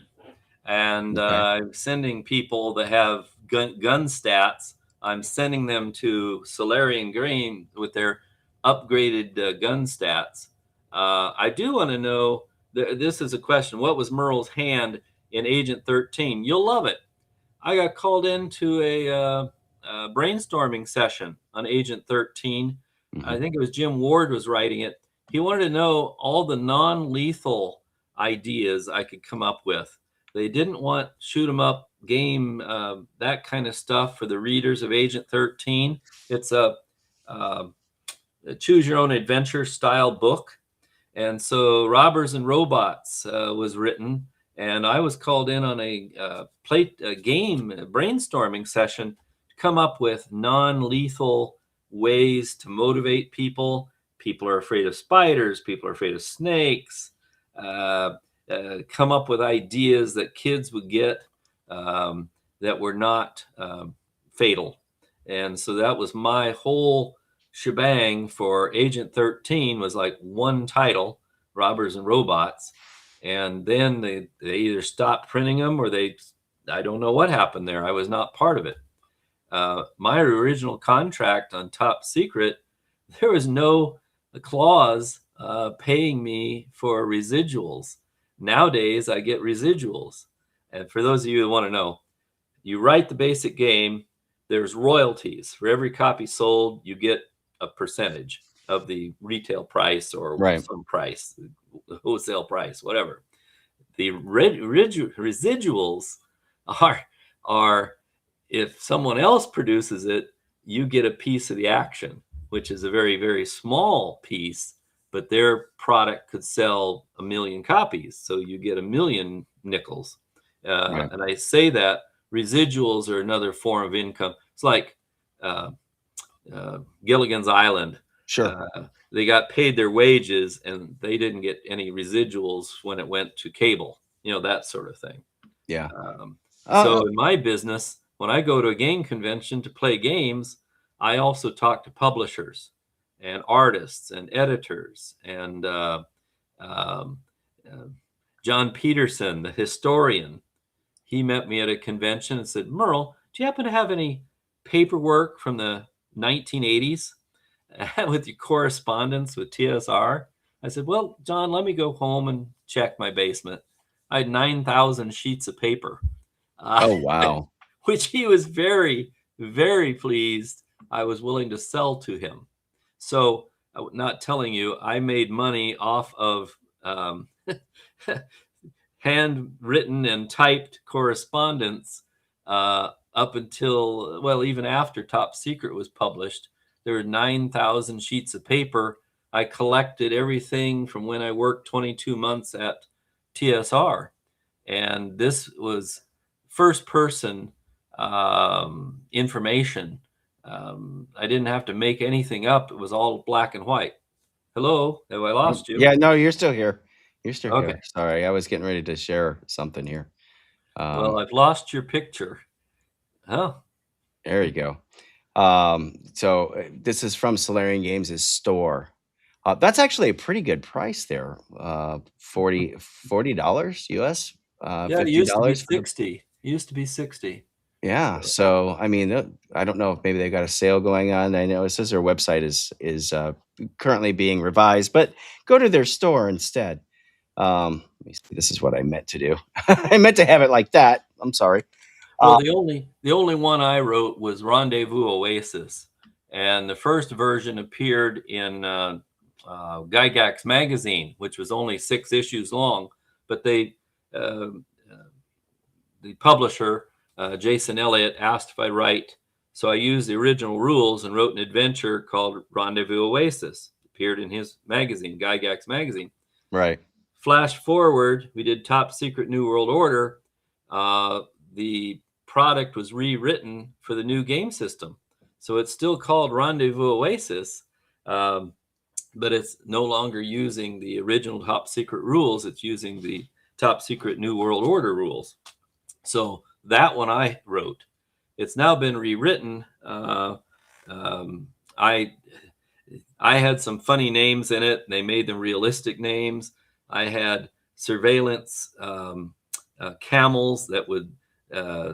and Okay. I'm sending people that have gun stats. I'm sending them to Solarian Green with their upgraded gun stats. I do want to know, this is a question, what was Merle's hand in Agent 13? You'll love it. I got called into a brainstorming session on Agent 13. I think it was Jim Ward was writing it. He wanted to know all the non-lethal ideas I could come up with. They didn't want shoot 'em up game, that kind of stuff for the readers of Agent 13. It's a choose your own adventure style book. And so Robbers and Robots was written, and I was called in on a game brainstorming session to come up with non-lethal ways to motivate people. People are afraid of spiders. People are afraid of snakes. Come up with ideas that kids would get that were not fatal. And so that was my whole shebang for Agent 13, was like one title, Robbers and Robots. And then they either stopped printing them or I don't know what happened there. I was not part of it. My original contract on Top Secret, there was no clause paying me for residuals. Nowadays, I get residuals. And for those of you who want to know, you write the basic game, there's royalties. For every copy sold, you get a percentage of the retail price or some price, wholesale price, whatever. The residuals are if someone else produces it, you get a piece of the action, which is a very, very small piece, but their product could sell 1 million copies. So you get 1 million nickels. And I say that residuals are another form of income. It's like Gilligan's Island. Sure. They got paid their wages and they didn't get any residuals when it went to cable, that sort of thing. Yeah. So in my business, when I go to a game convention to play games, I also talk to publishers and artists and editors. And John Peterson, the historian, he met me at a convention and said, "Merle, do you happen to have any paperwork from the 1980s with your correspondence with TSR?" I said, "Well, John, let me go home and check my basement." I had 9,000 sheets of paper. Oh, wow. Which he was very, very pleased I was willing to sell to him. So, not telling you, I made money off of handwritten and typed correspondence up until, well, even after Top Secret was published. There were 9,000 sheets of paper. I collected everything from when I worked 22 months at TSR. And this was first person information. I didn't have to make anything up. It was all black and white. Hello, have I lost you? Yeah, no, you're still here. You're still Okay. here. Sorry, I was getting ready to share something here. Well, I've lost your picture. Oh, There you go. So this is from Solarian Games' store. That's actually a pretty good price there. $40 US. yeah, it used to be $50 for the 60. It used to be 60. Yeah. So I mean, I don't know if maybe they got a sale going on. I know it says their website is currently being revised, but go to their store instead. Let me see. This is what I meant to do. I meant to have it like that. I'm sorry. Well, the only one I wrote was Rendezvous Oasis, and the first version appeared in Gygax magazine, which was only 6 issues long. But the publisher, Jason Elliott, asked if I write, so I used the original rules and wrote an adventure called Rendezvous Oasis. Appeared in his magazine, Gygax magazine. Right. Flash forward, we did Top Secret New World Order. The product was rewritten for the new game system. So it's still called Rendezvous Oasis, but it's no longer using the original Top Secret rules. It's using the Top Secret New World Order rules. So that one I wrote. It's now been rewritten. I had some funny names in it. They made them realistic names. I had surveillance camels that would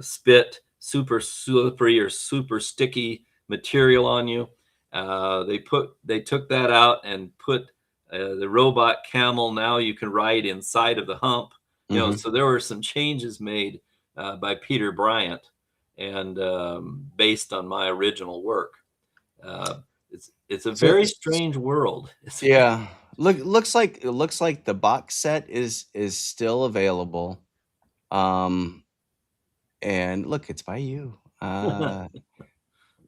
spit super slippery or super sticky material on you. They took that out and put the robot camel. Now you can ride inside of the hump. So there were some changes made by Peter Bryant and based on my original work. It's a very strange world. Yeah. Looks like the box set is still available. and look, it's by you.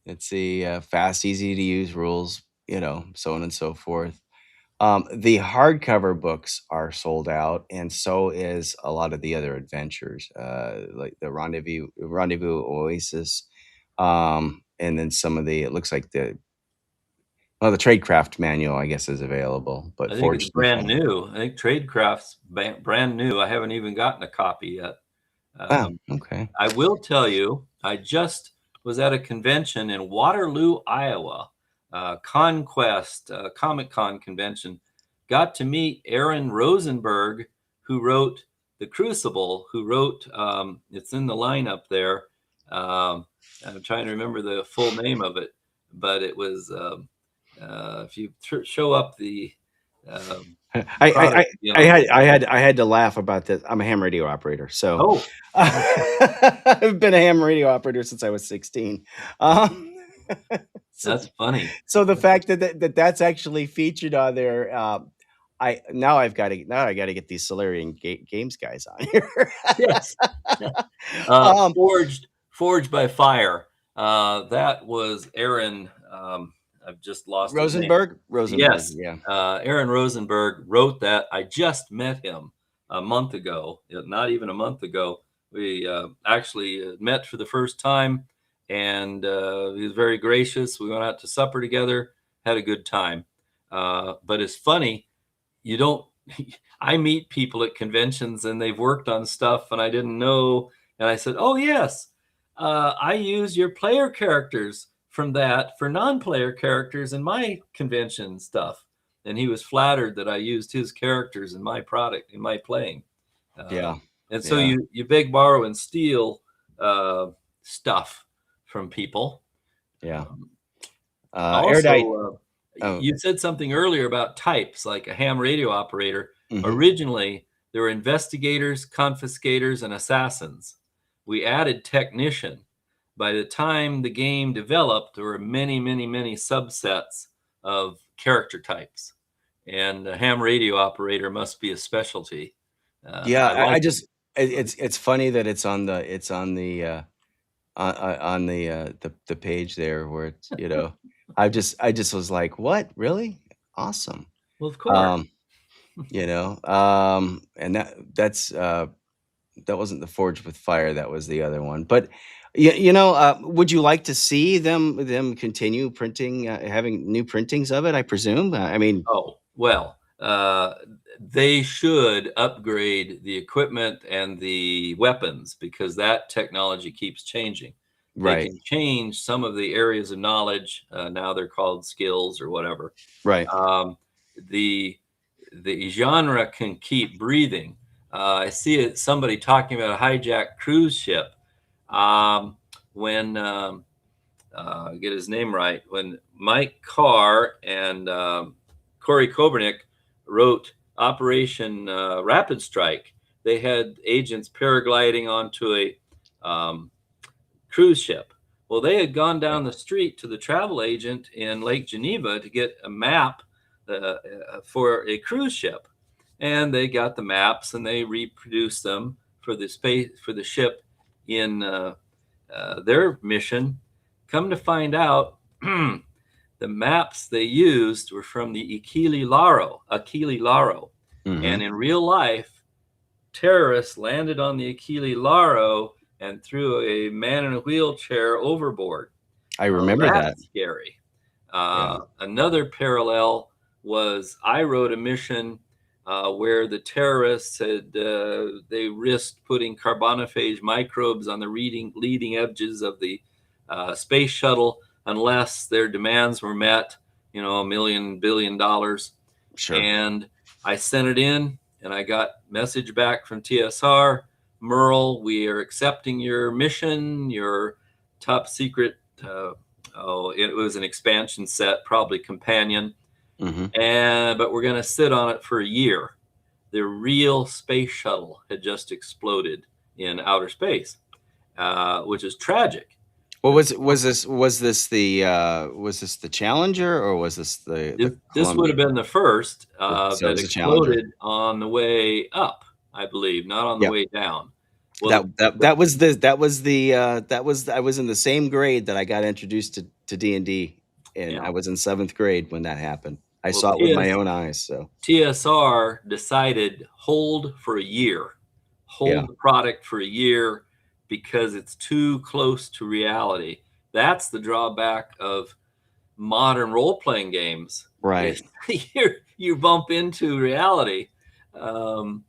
Let's see, fast, easy to use rules, so on and so forth. The hardcover books are sold out, and so is a lot of the other adventures, like the Rendezvous Oasis, and then some of the. It looks like the Tradecraft manual, I guess, is available, but I think it's Forged and brand Fallen. new. I think Tradecraft's brand new. I haven't even gotten a copy yet. Oh, okay. I will tell you, I just was at a convention in Waterloo, Iowa, Conquest Comic Con convention. Got to meet Aaron Rosenberg, who wrote The Crucible, who wrote, it's in the lineup there. I'm trying to remember the full name of it, but it was, if you show up the I product, you know, I had to laugh about this. I'm a ham radio operator, so oh, I've been a ham radio operator since I was 16. Um, so, that's funny. so the fact that's actually featured on there, I got to get these Solarian Games guys on here. Yes. Um, Forged by Fire. That was Aaron. I've just lost his name. Rosenberg, Yes. yeah. Aaron Rosenberg wrote that. I just met him a month ago, not even a month ago. We actually met for the first time, and he was very gracious. We went out to supper together, had a good time. But it's funny, you don't. I meet people at conventions and they've worked on stuff and I didn't know. And I said, oh, yes, I use your player characters from that for non-player characters in my convention stuff. And he was flattered that I used his characters in my product, in my playing. Yeah. And so Yeah. you beg, borrow, and steal stuff from people. Yeah. Erudite. Also, Oh, you said something earlier about types, like a ham radio operator. mhm. Originally, there were investigators, confiscators, and assassins. We added technician. By the time the game developed, there were many, many, many subsets of character types. And a ham radio operator must be a specialty. Yeah, I like it's funny that it's on the the page there where it's, I just was like, what, really? Awesome. Well, of course. And that wasn't the Forged with Fire, that was the other one. But would you like to see them continue printing, having new printings of it, I presume? I mean, Oh, well, they should upgrade the equipment and the weapons because that technology keeps changing. They right, can change some of the areas of knowledge. Now they're called skills or whatever. right. The genre can keep breathing. I see somebody talking about a hijacked cruise ship. When get his name right, when Mike Carr and Corey Kobernick wrote Operation Rapid Strike, they had agents paragliding onto a cruise ship. Well, they had gone down the street to the travel agent in Lake Geneva to get a map for a cruise ship, and they got the maps and they reproduced them for the ship in their mission. Come to find out, the maps they used were from the Achille Lauro. Mhm. And in real life, terrorists landed on the Achille Lauro and threw a man in a wheelchair overboard. I remember that. That's scary. Another parallel was I wrote a mission where the terrorists had they risked putting carbonophage microbes on the leading edges of the space shuttle unless their demands were met, $1 billion. Sure. And I sent it in and I got message back from TSR, Merle, we are accepting your mission, your top secret. It was an expansion set, probably companion. Mm-hmm. But we're going to sit on it for a year. The real space shuttle had just exploded in outer space, which is tragic. Well, was this the Challenger, or was this the This would have been the first So it that was the Challenger. exploded on the way up, I believe, not on the Yep. way down. Well, that was I was in the same grade that I got introduced to D&D, and yeah. I was in 7th grade when that happened. I Well, saw it with my own eyes. So TSR decided hold for a year, hold yeah, the product for a year because it's too close to reality. That's the drawback of modern role-playing games. right. Is you bump into reality. Um,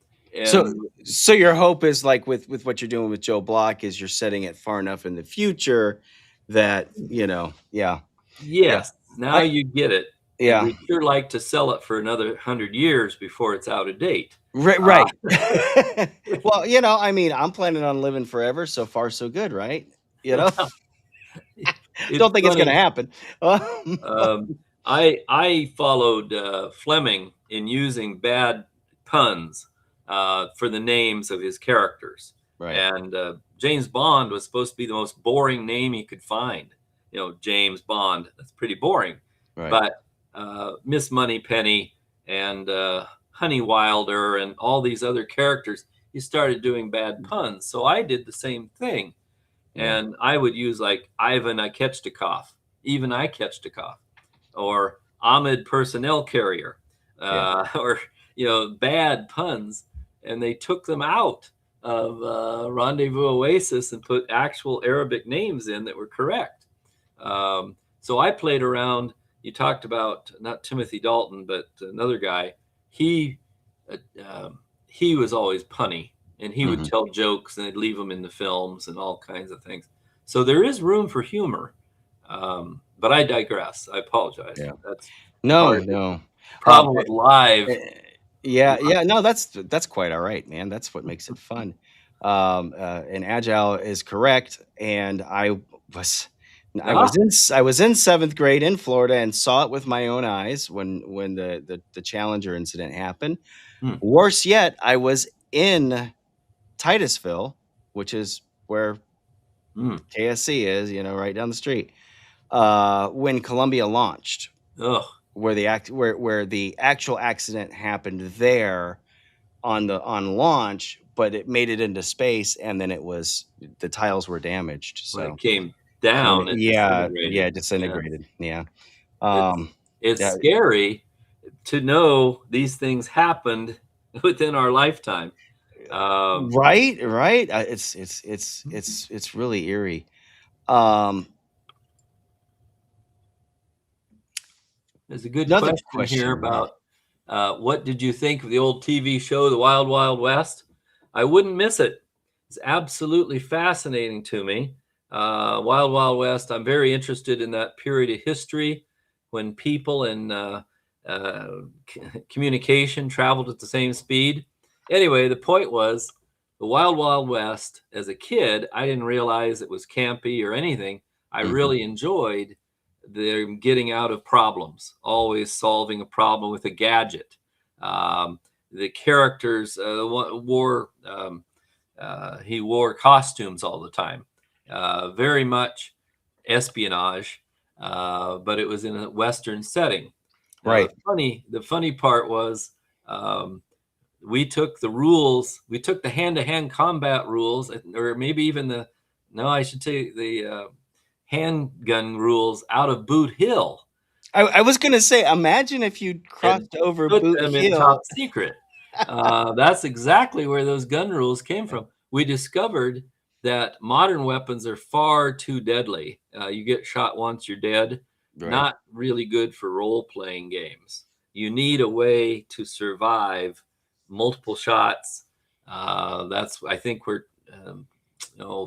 So and so your hope is like with what you're doing with Joe Block is you're setting it far enough in the future that yeah. yes, now I you get it. And yeah. we sure like to sell it for another 100 years before it's out of date. Right, Uh, right. Well, I mean, I'm planning on living forever. So far, so good, right? You know, it's don't think it's gonna funny. happen. Um, I followed Fleming in using bad puns for the names of his characters, Right, and James Bond was supposed to be the most boring name he could find. James Bond. That's pretty boring. right. But Miss Moneypenny and Honey Wilder and all these other characters, he started doing bad puns. So I did the same thing, Yeah, and I would use like Ivan Ikechnikov, even Ikechnikov, or Ahmed Personnel Carrier, yeah. or bad puns, and they took them out of Rendezvous Oasis and put actual Arabic names in that were correct. So I played around. You talked about not Timothy Dalton, but another guy. He uh, he was always punny, and he would Hmm. tell jokes, and they'd leave them in the films and all kinds of things. So there is room for humor. But I digress. I apologize. Yeah. That's No, part of the no. Um, problem with live. eh, yeah, yeah. No, that's quite all right, man. That's what makes it fun. And agile is correct. And was, I Ah, was in, I was in 7th grade in Florida and saw it with my own eyes when the Challenger incident happened. hmm, Worse yet, I was in Titusville, which is where hmm. KSC is, right down the street, when Columbia launched, Ugh, where the actual accident happened there on launch, but it made it into space, and then the tiles were damaged. when it So came down, it yeah, disintegrated. yeah, Yeah, disintegrated. Yeah, it's um, it's yeah, scary to know these things happened within our lifetime. Um, right, right. It's really eerie. Um, there's a good Another question here question. about what did you think of the old TV show, The Wild Wild West? I wouldn't miss it. It's absolutely fascinating to me. Wild Wild West, I'm very interested in that period of history when people and uh, communication traveled at the same speed. Anyway, the point was The Wild Wild West, as a kid, I didn't realize it was campy or anything. I Mhm. really enjoyed them getting out of problems, always solving a problem with a gadget. The characters he wore costumes all the time, very much espionage, but it was in a Western setting. Now Right. the funny part was um, we took the rules, we took the hand-to-hand combat rules, or maybe even no, I should say the handgun rules out of Boot Hill I was gonna say, imagine if you and crossed over put Boot them in Hill. top secret. That's exactly where those gun rules came from. We discovered that modern weapons are far too deadly. You get shot once, you're dead. Right. Not really good for role playing games. You need a way to survive multiple shots. That's, I think, where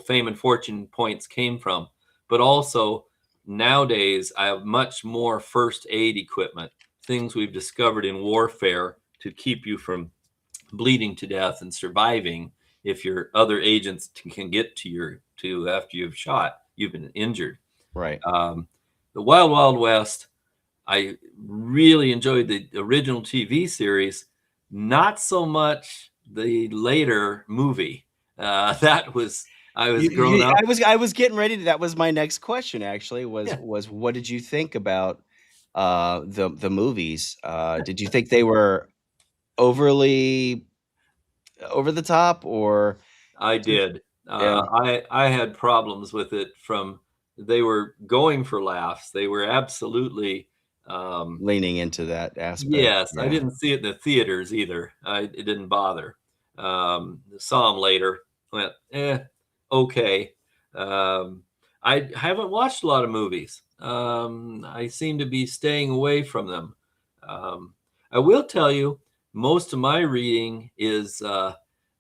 fame and fortune points came from. But also, nowadays, I have much more first aid equipment, things we've discovered in warfare to keep you from bleeding to death and surviving if your other agents can get to after you've been injured. Right. Um, the Wild Wild West, I really enjoyed the original TV series, not so much the later movie. That was I was grown up. I was getting ready to that was my next question actually Yeah. was what did you think about the movies? Did you think they were overly over the top, or I did. Yeah. I had problems with it from they were going for laughs. They were absolutely Leaning into that aspect. yes. I Yeah. didn't see it in the theaters either. It didn't bother. Saw them later. Went okay. Um, I haven't watched a lot of movies. I seem to be staying away from them. Um, I will tell you, most of my reading is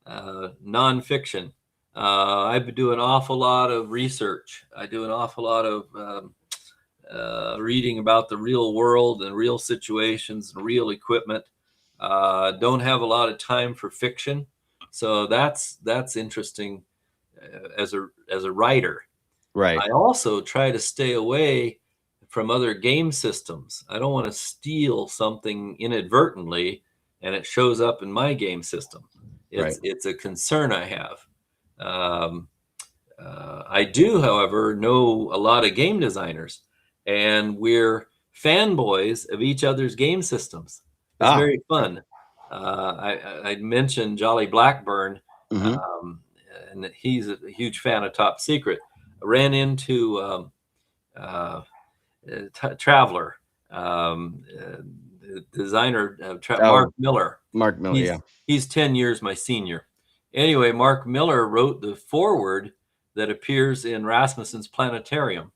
nonfiction. I do an awful lot of research. I do an awful lot of reading about the real world and real situations and real equipment. Don't have a lot of time for fiction, so that's interesting as a writer. Right. I also try to stay away from other game systems. I don't want to steal something inadvertently and it shows up in my game system. Right. It's a concern I have. Um, I do, however, know a lot of game designers, and we're fanboys of each other's game systems. It's Ah. very fun. I mentioned Jolly Blackburn, Hmm. um, and he's a huge fan of Top Secret. I ran into uh, Traveler, designer Oh, Mark Miller. Mark Miller. Yeah. He's 10 years my senior. Anyway, Mark Miller wrote the foreword that appears in Rasmussen's Planetarium.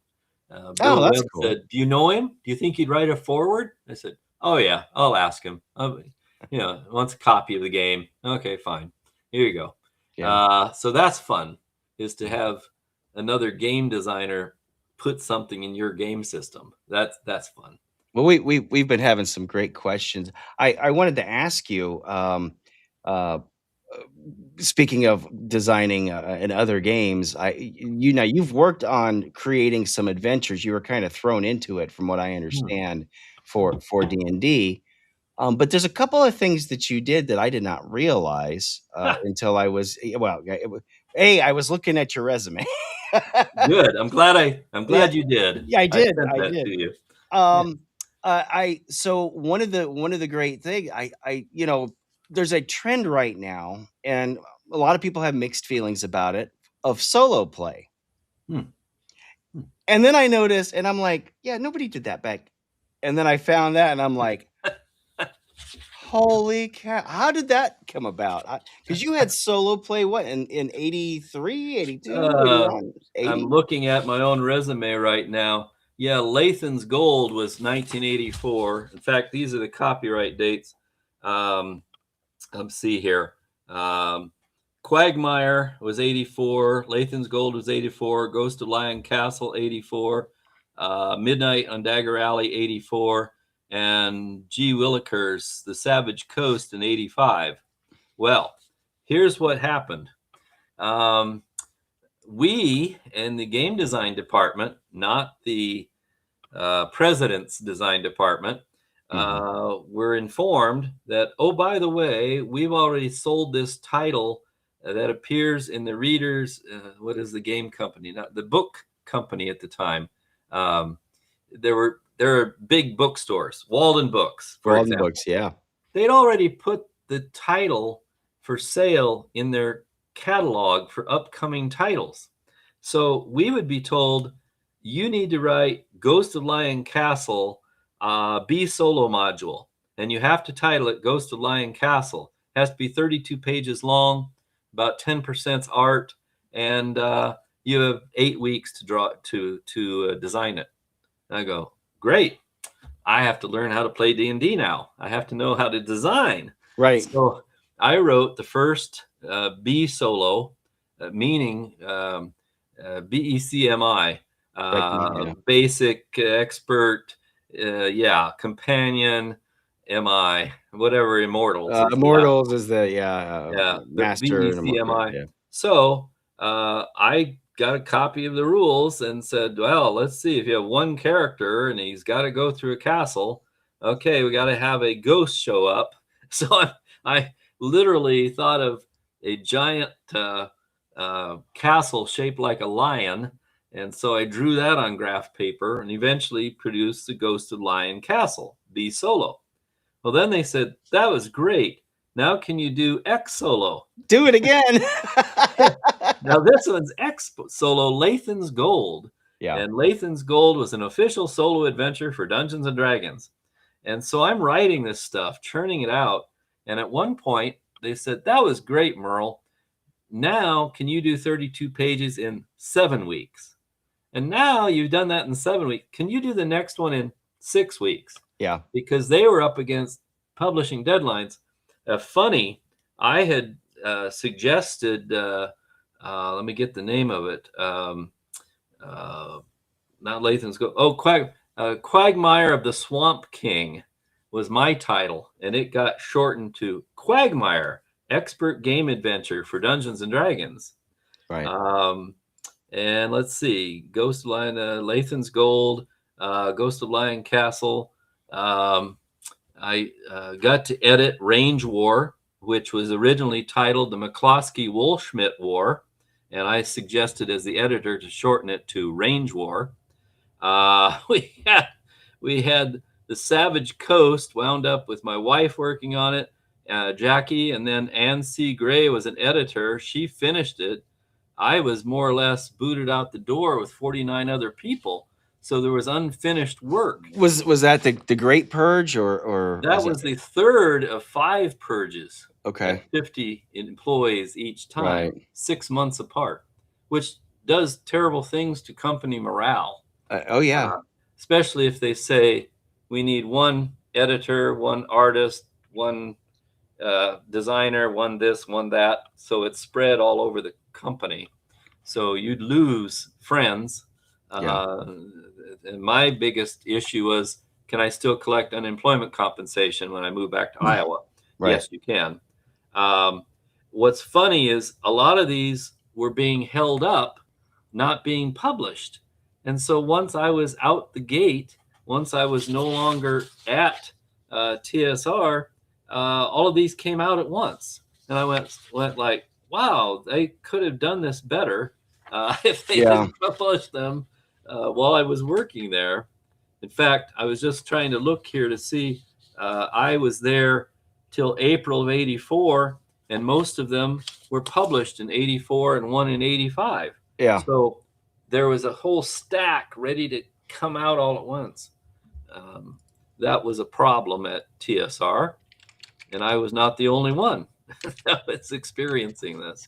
Oh, Bill that's Webb cool. said, "Do you know him? Do you think he'd write a foreword?" I said, "Oh yeah, I'll ask him. Wants a copy of the game. Okay, fine. Here you go." Yeah. So that's fun, is to have another game designer put something in your game system. That's fun. Well, we've been having some great questions. I wanted to ask you, uh, speaking of designing in other games, now you've worked on creating some adventures. You were kind of thrown into it, from what I Hmm. understand, for D&D. But there's a couple of things that you did that I did not realize until I was well. I was looking at your resume. Good. I'm Yeah, glad you did. yeah, I I did. sent I that did. to you. Yeah. Um, I so one of the great thing there's a trend right now, and a lot of people have mixed feelings about it, of solo play. Hmm. Hmm. And then I noticed, and I'm like, yeah, nobody did that back. And then I found that, and I'm like, holy cow! How did that come about? Because you had solo play what in 83, 82, Uh, 81, I'm 80? looking at my own resume right now. Yeah, Lathan's Gold was 1984. In fact, these are the copyright dates. Um, let's see here. Quagmire was 84. Lathan's Gold was 84. Ghost of Lion Castle 84. Midnight on Dagger Alley 84. And G. Willikers, The Savage Coast in 85. Well, here's what happened. Um, we in the game design department, not the president's design department, Mhm. were informed that, oh, by the way, we've already sold this title that appears in the readers. What is the game company? Not the book company at the time. Um, there are big bookstores, Walden Books, for Walden example. Books, yeah. They'd already put the title for sale in their catalog for upcoming titles. So we would be told, you need to write Ghost of Lion Castle B solo module, and you have to title it Ghost of Lion Castle. It has to be 32 pages long, about 10% art, and you have 8 weeks to draw to design it. And I go, great. I have to learn how to play D&D now. I have to know how to design. Right. So I wrote the first B solo, meaning BECMI, Yeah. basic, expert, companion, MI, whatever, immortals is the last. Immortals is the Yeah, but master and BECMI. yeah. So I got a copy of the rules and said, well, let's see, if you have one character and he's got to go through a castle, okay, we got to have a ghost show up. So I literally thought of a giant castle shaped like a lion. And so I drew that on graph paper and eventually produced the Ghosted Lion Castle, B solo. Well, then they said, that was great. Now can you do X solo? Do it again. Now this one's X solo, Lathan's Gold. Yeah. And Lathan's Gold was an official solo adventure for Dungeons and Dragons. And so I'm writing this stuff, churning it out. And at one point they said, that was great, Merle. Now can you do 32 pages in 7 weeks? And now you've done that in 7 weeks. Can you do the next one in 6 weeks? Yeah. Because they were up against publishing deadlines. Funny, I had suggested, let me get the name of it. Not Lathan's Gold. Oh, Quagmire of the Swamp King was my title, and it got shortened to Quagmire, Expert Game Adventure for Dungeons and Dragons. Right. And let's see, Ghost of Lion, Lathan's Gold, Ghost of Lion Castle. I got to edit Range War, which was originally titled the McCloskey-Woolschmidt War, and I suggested as the editor to shorten it to Range War. We had the Savage Coast, wound up with my wife working on it, Jackie, and then Ann C. Gray was an editor. She finished it. I was more or less booted out the door with 49 other people. So there was unfinished work. Was that the Great Purge or that was the third of 5 purges? Okay. 50 employees each time, Right. 6 months apart, which does terrible things to company morale. Oh yeah. Especially if they say we need one editor, one artist, one designer, one this, one that. So it's spread all over the company. So you'd lose friends. And my biggest issue was, can I still collect unemployment compensation when I move back to Iowa? Right. Yes, you can. What's funny is a lot of these were being held up, not being published. And so once I was out the gate, once I was no longer at TSR, all of these came out at once. And I went like, wow, they could have done this better if they didn't publish them while I was working there. In fact, I was just trying to look here to see, I was there till April of 84, and most of them were published in 84 and one in 85. Yeah. So there was a whole stack ready to come out all at once. That was a problem at TSR, and I was not the only one that was experiencing this.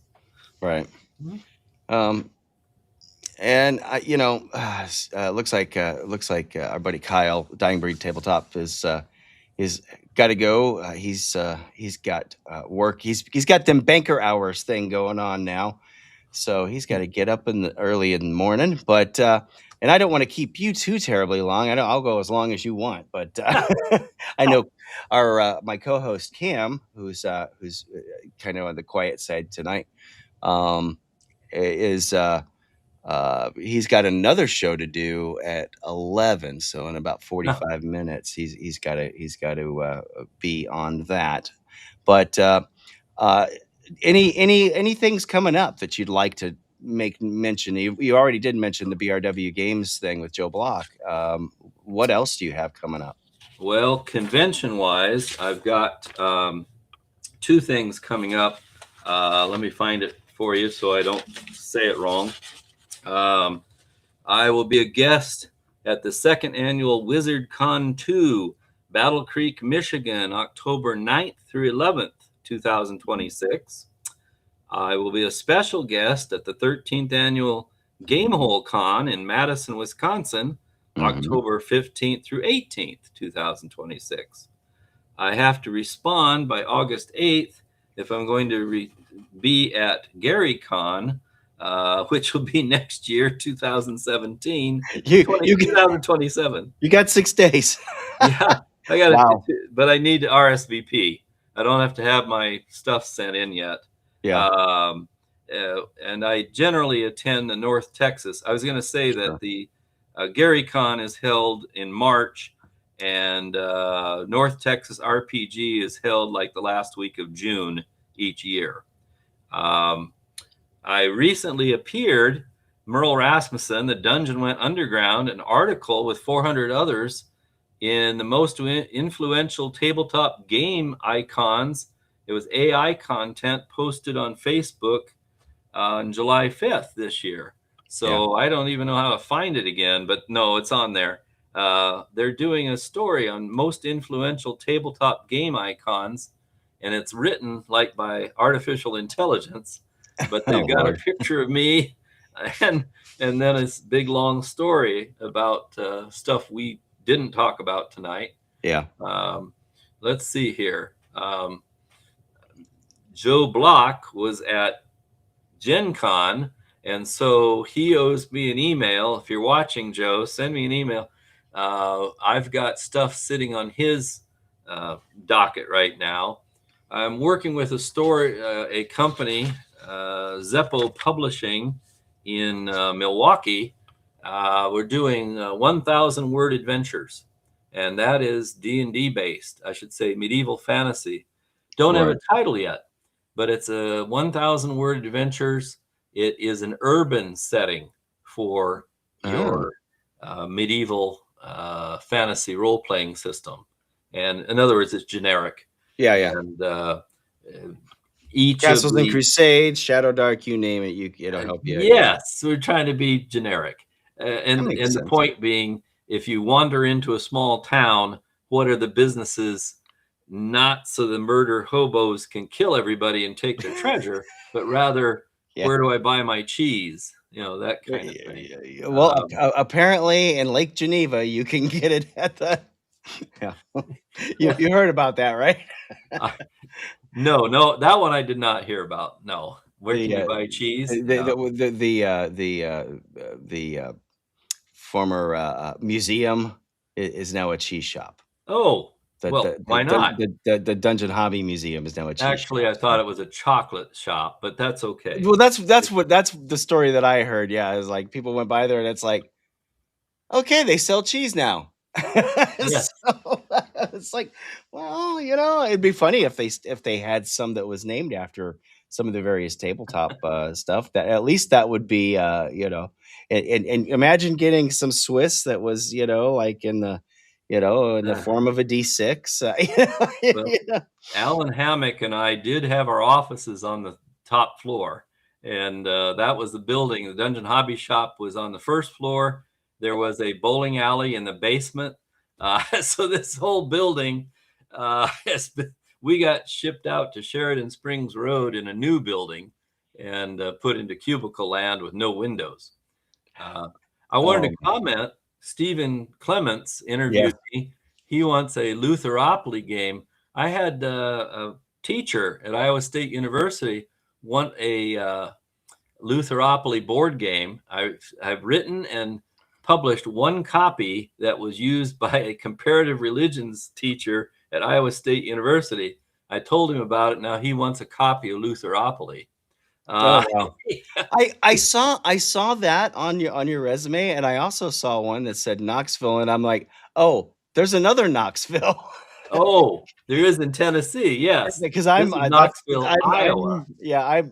Right. And looks like our buddy Kyle, Dying Breed Tabletop, is got to go. He's got work. He's got them banker hours thing going on now, so he's got to get up early in the morning. But and I don't want to keep you too terribly long. I know I'll go as long as you want, but I know my co-host Cam, who's kind of on the quiet side tonight, is. He's got another show to do at 11, so in about 45 minutes he's got to be on that. But any things coming up that you'd like to make mention? You already did mention the BRW Games thing with Joe Block. What else do you have coming up? Well, convention wise, I've got 2 things coming up. Let me find it for you so I don't say it wrong. I will be a guest at the 2nd annual Wizard Con 2, Battle Creek, Michigan, October 9th through 11th, 2026. I will be a special guest at the 13th annual Gamehole Con in Madison, Wisconsin, October 15th through 18th, 2026. I have to respond by August 8th if I'm going to be at GaryCon, which will be next year, 2017, 2027. You got 6 days. Yeah, I got it, but I need to RSVP. I don't have to have my stuff sent in yet. Yeah. And I generally attend the North Texas. I was going to say that the GaryCon is held in March, and North Texas RPG is held like the last week of June each year. I recently appeared, Merle Rasmussen, The Dungeon Went Underground, an article with 400 others in the most influential tabletop game icons. It was AI content posted on Facebook on July 5th this year. So I don't even know how to find it again, but no, it's on there. They're doing a story on most influential tabletop game icons, and it's written like by artificial intelligence, but they've got a picture of me and then it's big long story about stuff we didn't talk about tonight. Yeah. Let's see here. Joe Block was at Gen Con, and so he owes me an email. If you're watching, Joe, send me an email. I've got stuff sitting on his docket right now. I'm working with a company, Zeppo Publishing in Milwaukee. We're doing 1,000 word adventures, and that is D&D based. I should say medieval fantasy. Don't have a title yet, but it's a 1,000 word adventures. It is an urban setting for your medieval fantasy role-playing system. And in other words, it's generic. Yeah. And each Castles and Crusades, Shadow Dark, you name it, it'll help you. Yes, we're trying to be generic. And the point being, if you wander into a small town, what are the businesses? Not so the murder hobos can kill everybody and take their treasure, but rather, where do I buy my cheese? That kind of thing. Well, apparently in Lake Geneva, you can get it at the. Yeah, you heard about that, right? No, that one I did not hear about. No, where can you buy cheese? The former museum is now a cheese shop. Oh. Why not? The Dungeon Hobby Museum is now a cheese shop. Actually, I thought it was a chocolate shop, but that's okay. Well, that's the story that I heard. Yeah, is like people went by there and it's like, okay, they sell cheese now. Yes. So, it's like, well, it'd be funny if they had some that was named after some of the various tabletop stuff. That at least that would be, and imagine getting some Swiss that was, like in the. In the form of a D6. Alan Hammock and I did have our offices on the top floor, and that was the building. The Dungeon Hobby Shop was on the first floor. There was a bowling alley in the basement. So this whole building we got shipped out to Sheridan Springs Road in a new building and put into cubicle land with no windows. I wanted to comment. Stephen Clements interviewed me. He wants a Lutheropoly game. I had a teacher at Iowa State University want a Lutheropoly board game. I've written and published one copy that was used by a comparative religions teacher at Iowa State University. I told him about it. Now he wants a copy of Lutheropoly. Wow. I saw that on your resume, and I also saw one that said Knoxville, and I'm like, oh, there's another Knoxville. Oh, there is in Tennessee, yes, because I'm Knoxville, Iowa.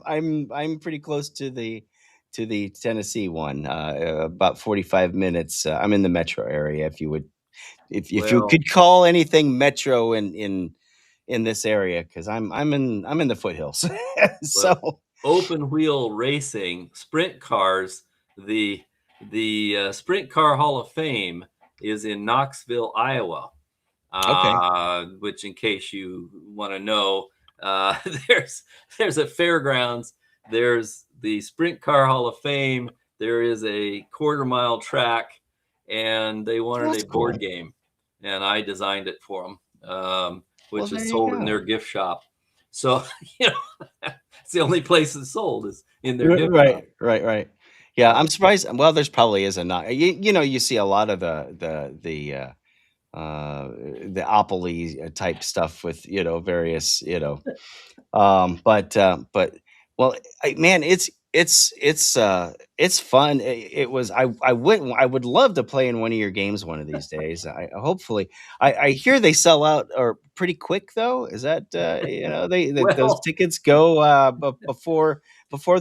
I'm pretty close to the Tennessee one, about 45 minutes. I'm in the metro area. If you could call anything metro in this area, because I'm in the foothills. So. Open wheel racing, sprint cars. The Sprint Car Hall of Fame is in Knoxville, Iowa. Which, in case you want to know, there's a fairgrounds. There's the Sprint Car Hall of Fame. There is a quarter-mile track, and they wanted a board game, and I designed it for them, which is sold in their gift shop. So it's the only place it's sold is in their gift shop. Right. Yeah, I'm surprised. Well, there's probably is a not. You see a lot of the Opoly type stuff with various but well, man, it's fun. It was. I would love to play in one of your games one of these days. Hopefully. I hear they sell out or pretty quick though. Is that those tickets go before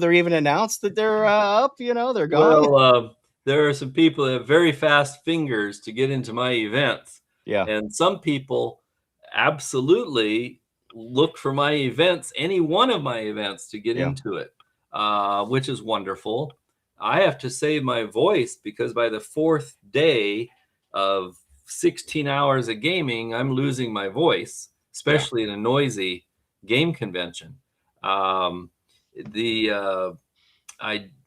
they're even announced that they're up? They're gone. Well, there are some people that have very fast fingers to get into my events. Yeah, and some people absolutely look for my events, any one of my events, to get Yeah. into it, which is wonderful. I have to save my voice because by the fourth day of 16 hours of gaming, I'm losing my voice, especially in a noisy game convention. Um, the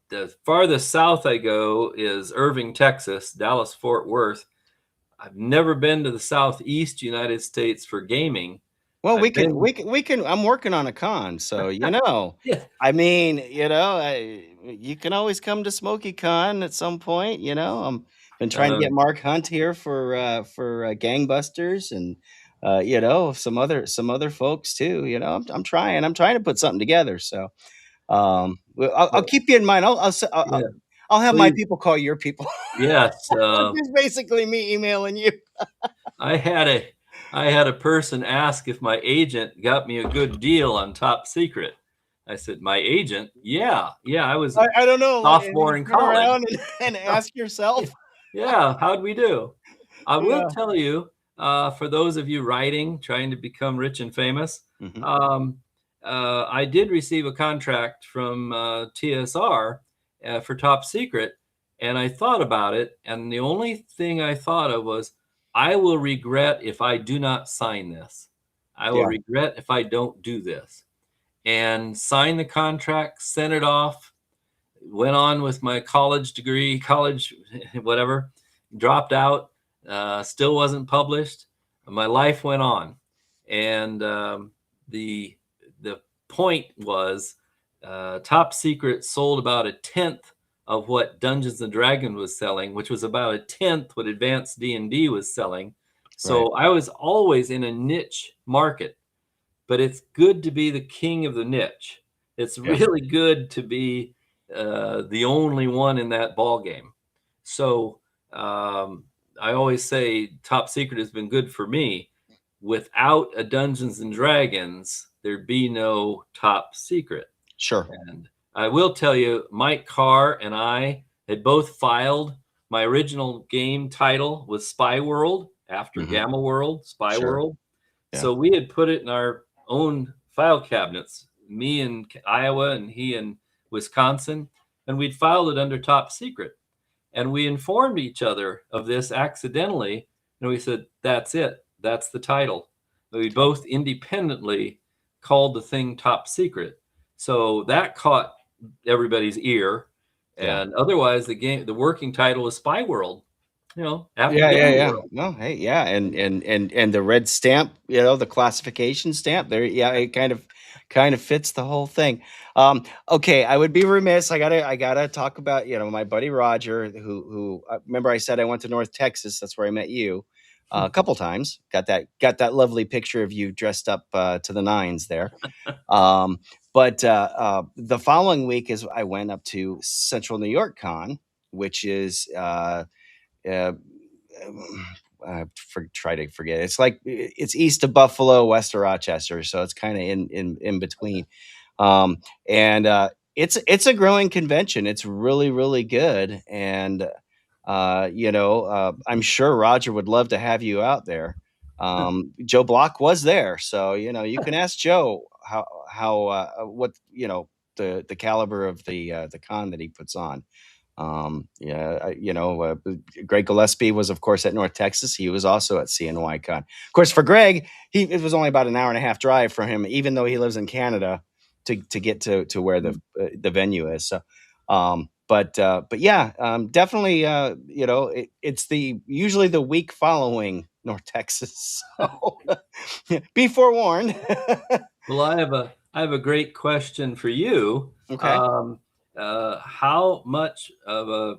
the farthest south I go is Irving, Texas, Dallas, Fort Worth. I've never been to the southeast United States for gaming. Well, I've been, we can. I'm working on a con, so yeah, I mean, you can always come to Smoky Con at some point. I'm been trying to uh, get Mark Hunt here for Gangbusters and some other folks too. I'm trying. I'm trying to put something together. So well, I'll keep you in mind. yeah, I'll have my please, people call your people. yes. It's basically me emailing you. I had a I had a person ask if my agent got me a good deal on Top Secret. I said, my agent? Yeah, yeah. I was a I don't know. sophomore You in turn college. around and ask yourself. Yeah, how'd we do? I will Yeah. tell you, for those of you writing, trying to become rich and famous, Mhm. um, I did receive a contract from TSR for Top Secret, and I thought about it, and the only thing I thought of was, I will regret if I do not sign this. I will Yeah. regret if I don't do this. And signed the contract, sent it off, went on with my college degree, college, whatever, dropped out, still wasn't published. My life went on. And the, the point was Top Secret sold about a tenth of what Dungeons and Dragons was selling, which was about a tenth what Advanced D&D was selling. Right. So I was always in a niche market, but it's good to be the king of the niche. It's Yeah. really good to be the only one in that ball game. So um, I always say Top Secret has been good for me. Without a Dungeons and Dragons, there'd be no Top Secret. Sure. And I will tell you, Mike Carr and I had both filed. My original game title was Spy World after Mhm. Gamma World, Spy Sure. World. Yeah. So we had put it in our own file cabinets, me in Iowa and he in Wisconsin, and we'd filed it under Top Secret. And we informed each other of this accidentally, and we said, that's it, that's the title. We both independently called the thing Top Secret. So that caught everybody's ear. Yeah. And otherwise, the working title was Spy World, after Yeah, yeah, Gamma yeah. World. No, hey, yeah, and the red stamp, the classification stamp there, yeah, it kind of fits the whole thing. Okay, I would be remiss. I gotta talk about, my buddy Roger, who remember I said I went to North Texas. That's where I met you a couple times. Got that lovely picture of you dressed up to the nines there. Um, but the following week is I went up to Central New York Con, which is uh, try to forget. It's like it's east of Buffalo, west of Rochester, so it's kind of in between. Um, and it's a growing convention. It's really really good, and I'm sure Roger would love to have you out there. Joe Block was there, so you can ask Joe how what the caliber of the con that he puts on. Greg Gillespie was, of course, at North Texas. He was also at CNYCon. Of course, for Greg, it was only about an hour and a half drive for him, even though he lives in Canada, to get to where the venue is. So, but yeah, definitely, it's the usually the week following North Texas. So be forewarned. Well, I have a great question for you. Okay. How much of a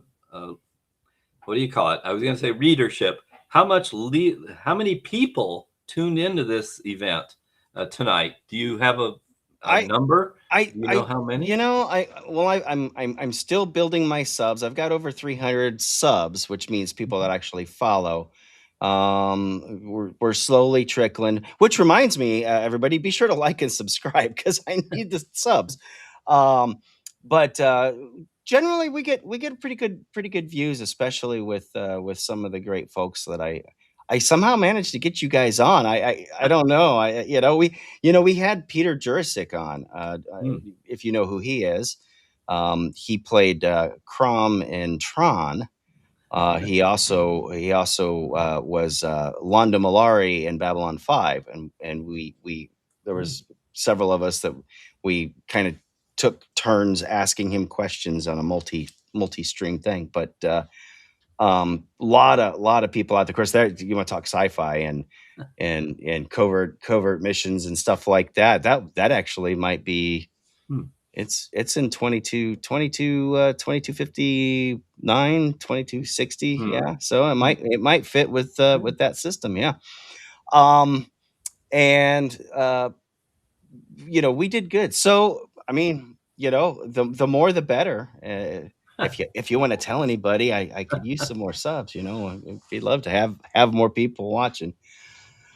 what do you call it? I was going to say readership. How many people tuned into this event tonight? Do you have a I number? I Do you know I how many? you know, I well, I'm still building my subs. I've got over 300 subs, which means people that actually follow. We're slowly trickling. Which reminds me, everybody, be sure to like and subscribe because I need the subs. Um, but generally, we get pretty good views, especially with some of the great folks that I I somehow managed to get you guys on. I don't know. We had Peter Jurasik on. If you know who he is, he played Crom in Tron. He also was Londo Mollari in Babylon 5, and we there was several of us that we kind of took turns asking him questions on a multi-stream thing. But lot of people out there. Of course, there you want to talk sci-fi and covert missions and stuff like that. That actually might be. It's in 2259, 2260. Yeah. So it might fit with that system. Yeah. And we did good. So, I mean, the more the better. If you want to tell anybody, I could use some more subs, we'd love to have more people watching.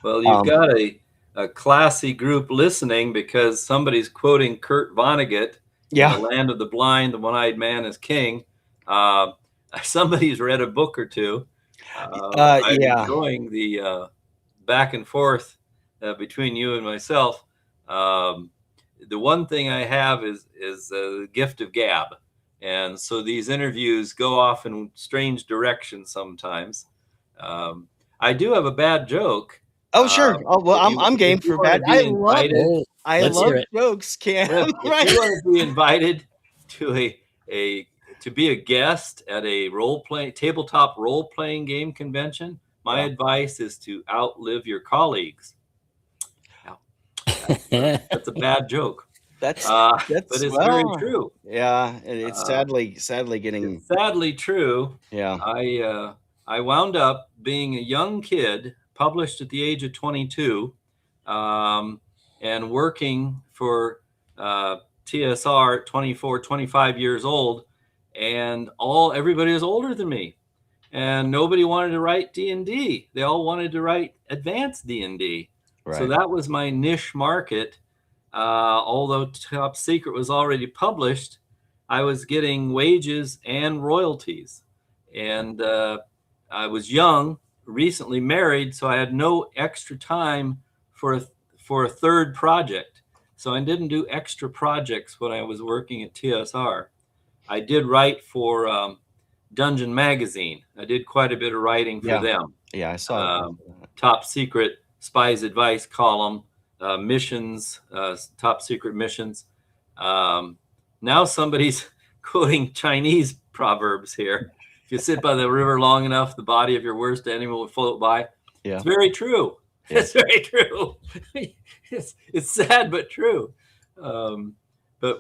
Well, you've got a classy group listening because somebody's quoting Kurt Vonnegut. Yeah. The land of the blind, the one-eyed man is king. Somebody's read a book or two. I'm enjoying the back and forth between you and myself. The one thing I have is the gift of gab. And so these interviews go off in strange directions sometimes. I do have a bad joke. Oh, sure. I'm game for bad. I love jokes, Cam. If you want to be invited to to be a guest at a tabletop role-playing game convention, my advice is to outlive your colleagues. That's a bad joke. But it's very true. Yeah, it's sadly getting. It's sadly true. Yeah. I wound up being a young kid, published at the age of 22, and working for TSR at 24, 25 years old, and everybody was older than me, and nobody wanted to write D&D. They all wanted to write advanced D&D. Right. So that was my niche market. Although Top Secret was already published, I was getting wages and royalties. And I was young, recently married, so I had no extra time for a third project. So I didn't do extra projects when I was working at TSR. I did write for Dungeon Magazine. I did quite a bit of writing for them. Yeah, I saw Top Secret Spies Advice column, missions, top secret missions. Now somebody's quoting Chinese proverbs here. If you sit by the river long enough, the body of your worst enemy will float by. Yeah. It's very true. Yeah. It's very true. It's sad, but true. But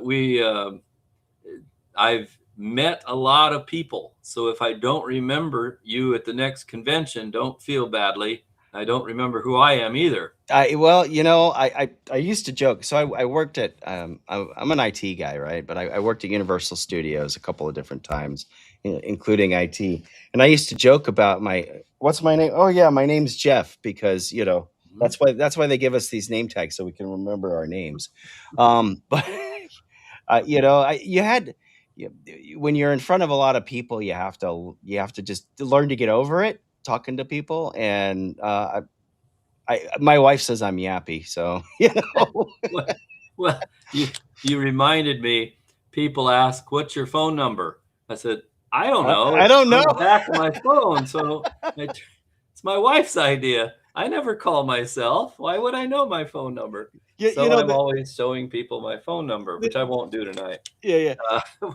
I've met a lot of people. So if I don't remember you at the next convention, don't feel badly. I don't remember who I am either. I used to joke. So I worked at, I'm an IT guy, right? But I worked at Universal Studios a couple of different times, including IT. And I used to joke about what's my name? Oh yeah, my name's Jeff, because, that's why they give us these name tags so we can remember our names. But, when you're in front of a lot of people, you have to just learn to get over it, talking to people. And my wife says I'm yappy, so Well, you reminded me. People ask, "What's your phone number?" I said, "I don't know. I don't know." It's on the back of my phone, so it's my wife's idea. I never call myself. Why would I know my phone number? I'm always showing people my phone number, which I won't do tonight. Yeah.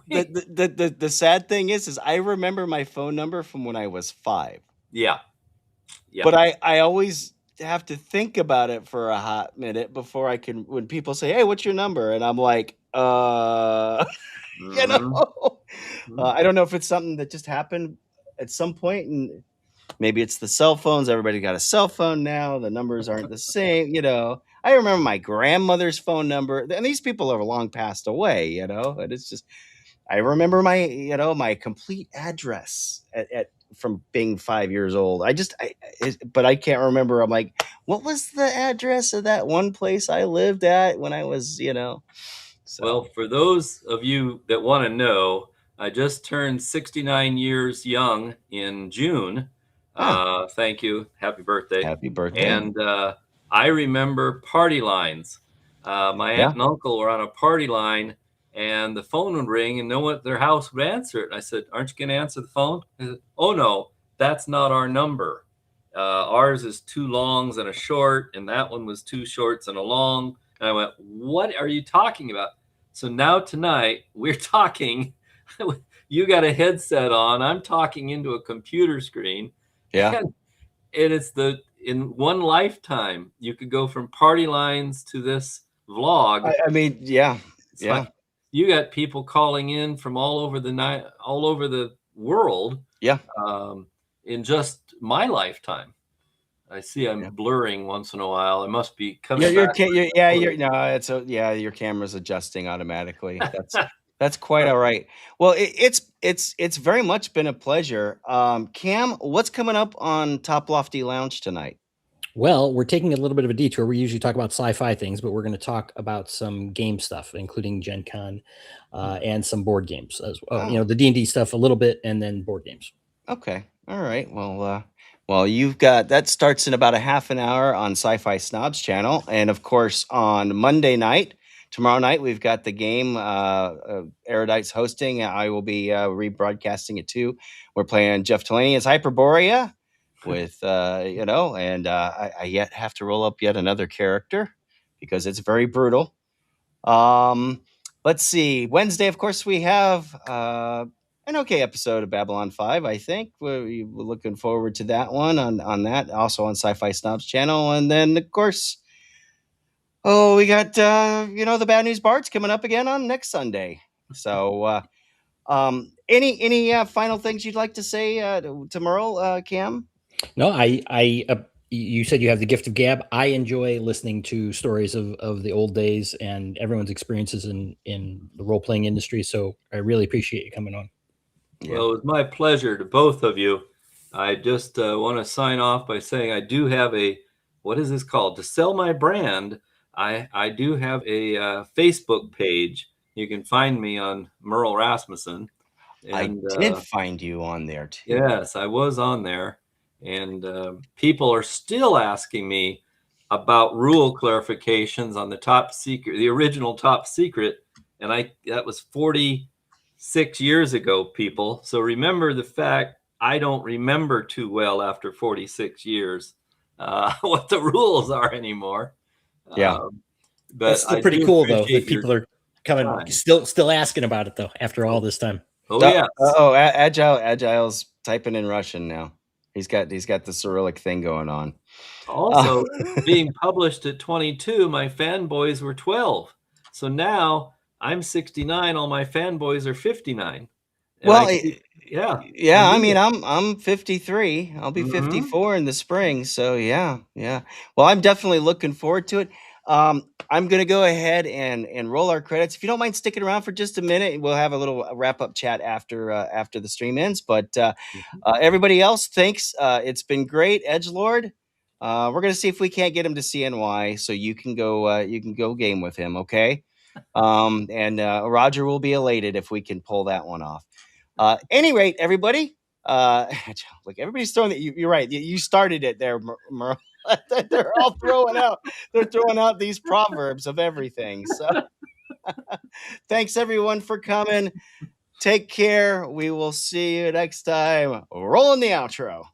The sad thing is I remember my phone number from when I was 5. Yeah. But I always have to think about it for a hot minute before I can, when people say, "Hey, what's your number?" And I'm like, I don't know if it's something that just happened at some point, and maybe it's the cell phones. Everybody got a cell phone now. The numbers aren't the same. I remember my grandmother's phone number, and these people are long passed away, and it's just, I remember my complete address from being 5 years old. But I can't remember. I'm like, what was the address of that one place I lived at when I was, So. Well, for those of you that want to know, I just turned 69 years young in June. Thank you. Happy birthday. Happy birthday. And I remember party lines. My aunt and uncle were on a party line, and the phone would ring, and no one at their house would answer it. And I said, "Aren't you going to answer the phone?" They said, "Oh no, that's not our number. Ours is 2 longs and a short, and that one was 2 shorts and a long." And I went, "What are you talking about?" So now tonight we're talking. You got a headset on. I'm talking into a computer screen. Yeah. And it's in one lifetime, you could go from party lines to this vlog. I mean, yeah. It's like you got people calling in from all over the world. Yeah. In just my lifetime. I see I'm blurring once in a while. It must be coming back. Your camera's adjusting automatically. That's quite all right. Well, it's very much been a pleasure. Cam, what's coming up on Top Lofty Lounge tonight? Well, we're taking a little bit of a detour. We usually talk about sci-fi things, but we're going to talk about some game stuff, including Gen Con and some board games as well. You know, the D&D stuff a little bit, and then board games. Okay. All right. Well, you've got that starts in about a half an hour on Sci-Fi Snobs channel, and of course on Monday night, tomorrow night, we've got the game Erudite's hosting. I will be rebroadcasting it too. We're playing Jeff Delaney as Hyperborea with and I yet have to roll up yet another character because it's very brutal. Let's see. Wednesday, of course, we have an okay episode of Babylon 5, I think. We're looking forward to that one on that, also on Sci-Fi Snobs channel. And then, of course, we got, the Bad News Bards coming up again on next Sunday. So any final things you'd like to say to Merle, Cam? No, you said you have the gift of gab. I enjoy listening to stories of the old days and everyone's experiences in the role-playing industry. So I really appreciate you coming on. Yeah. Well, it was my pleasure to both of you. I just want to sign off by saying I do have what is this called? To sell my brand, I do have a Facebook page. You can find me on Merle Rasmussen. And, I did find you on there too. Yes, I was on there. And people are still asking me about rule clarifications on the top secret, the original top secret. And that was 46 years ago, people. So remember the fact I don't remember too well after 46 years what the rules are anymore. Yeah. But that's still pretty cool, though, that people are coming, still asking about it, though, after all this time. Oh, yeah. Agile's typing in Russian now. He's got the Cyrillic thing going on. Also, being published at 22, my fanboys were 12. So now I'm 69. All my fanboys are 59. Well, I mean, I'm 53. I'll be 54 in the spring. So yeah. Well, I'm definitely looking forward to it. I'm going to go ahead and roll our credits. If you don't mind sticking around for just a minute, we'll have a little wrap-up chat after the stream ends. But everybody else, thanks. It's been great, Edgelord. We're going to see if we can't get him to CNY, so you can go game with him, okay? And Roger will be elated if we can pull that one off. Any rate, everybody, look, everybody's throwing it. You're right. You started it there, Merle. They're all throwing out these proverbs of everything. So thanks everyone for coming. Take care. We will see you next time. Rolling the outro.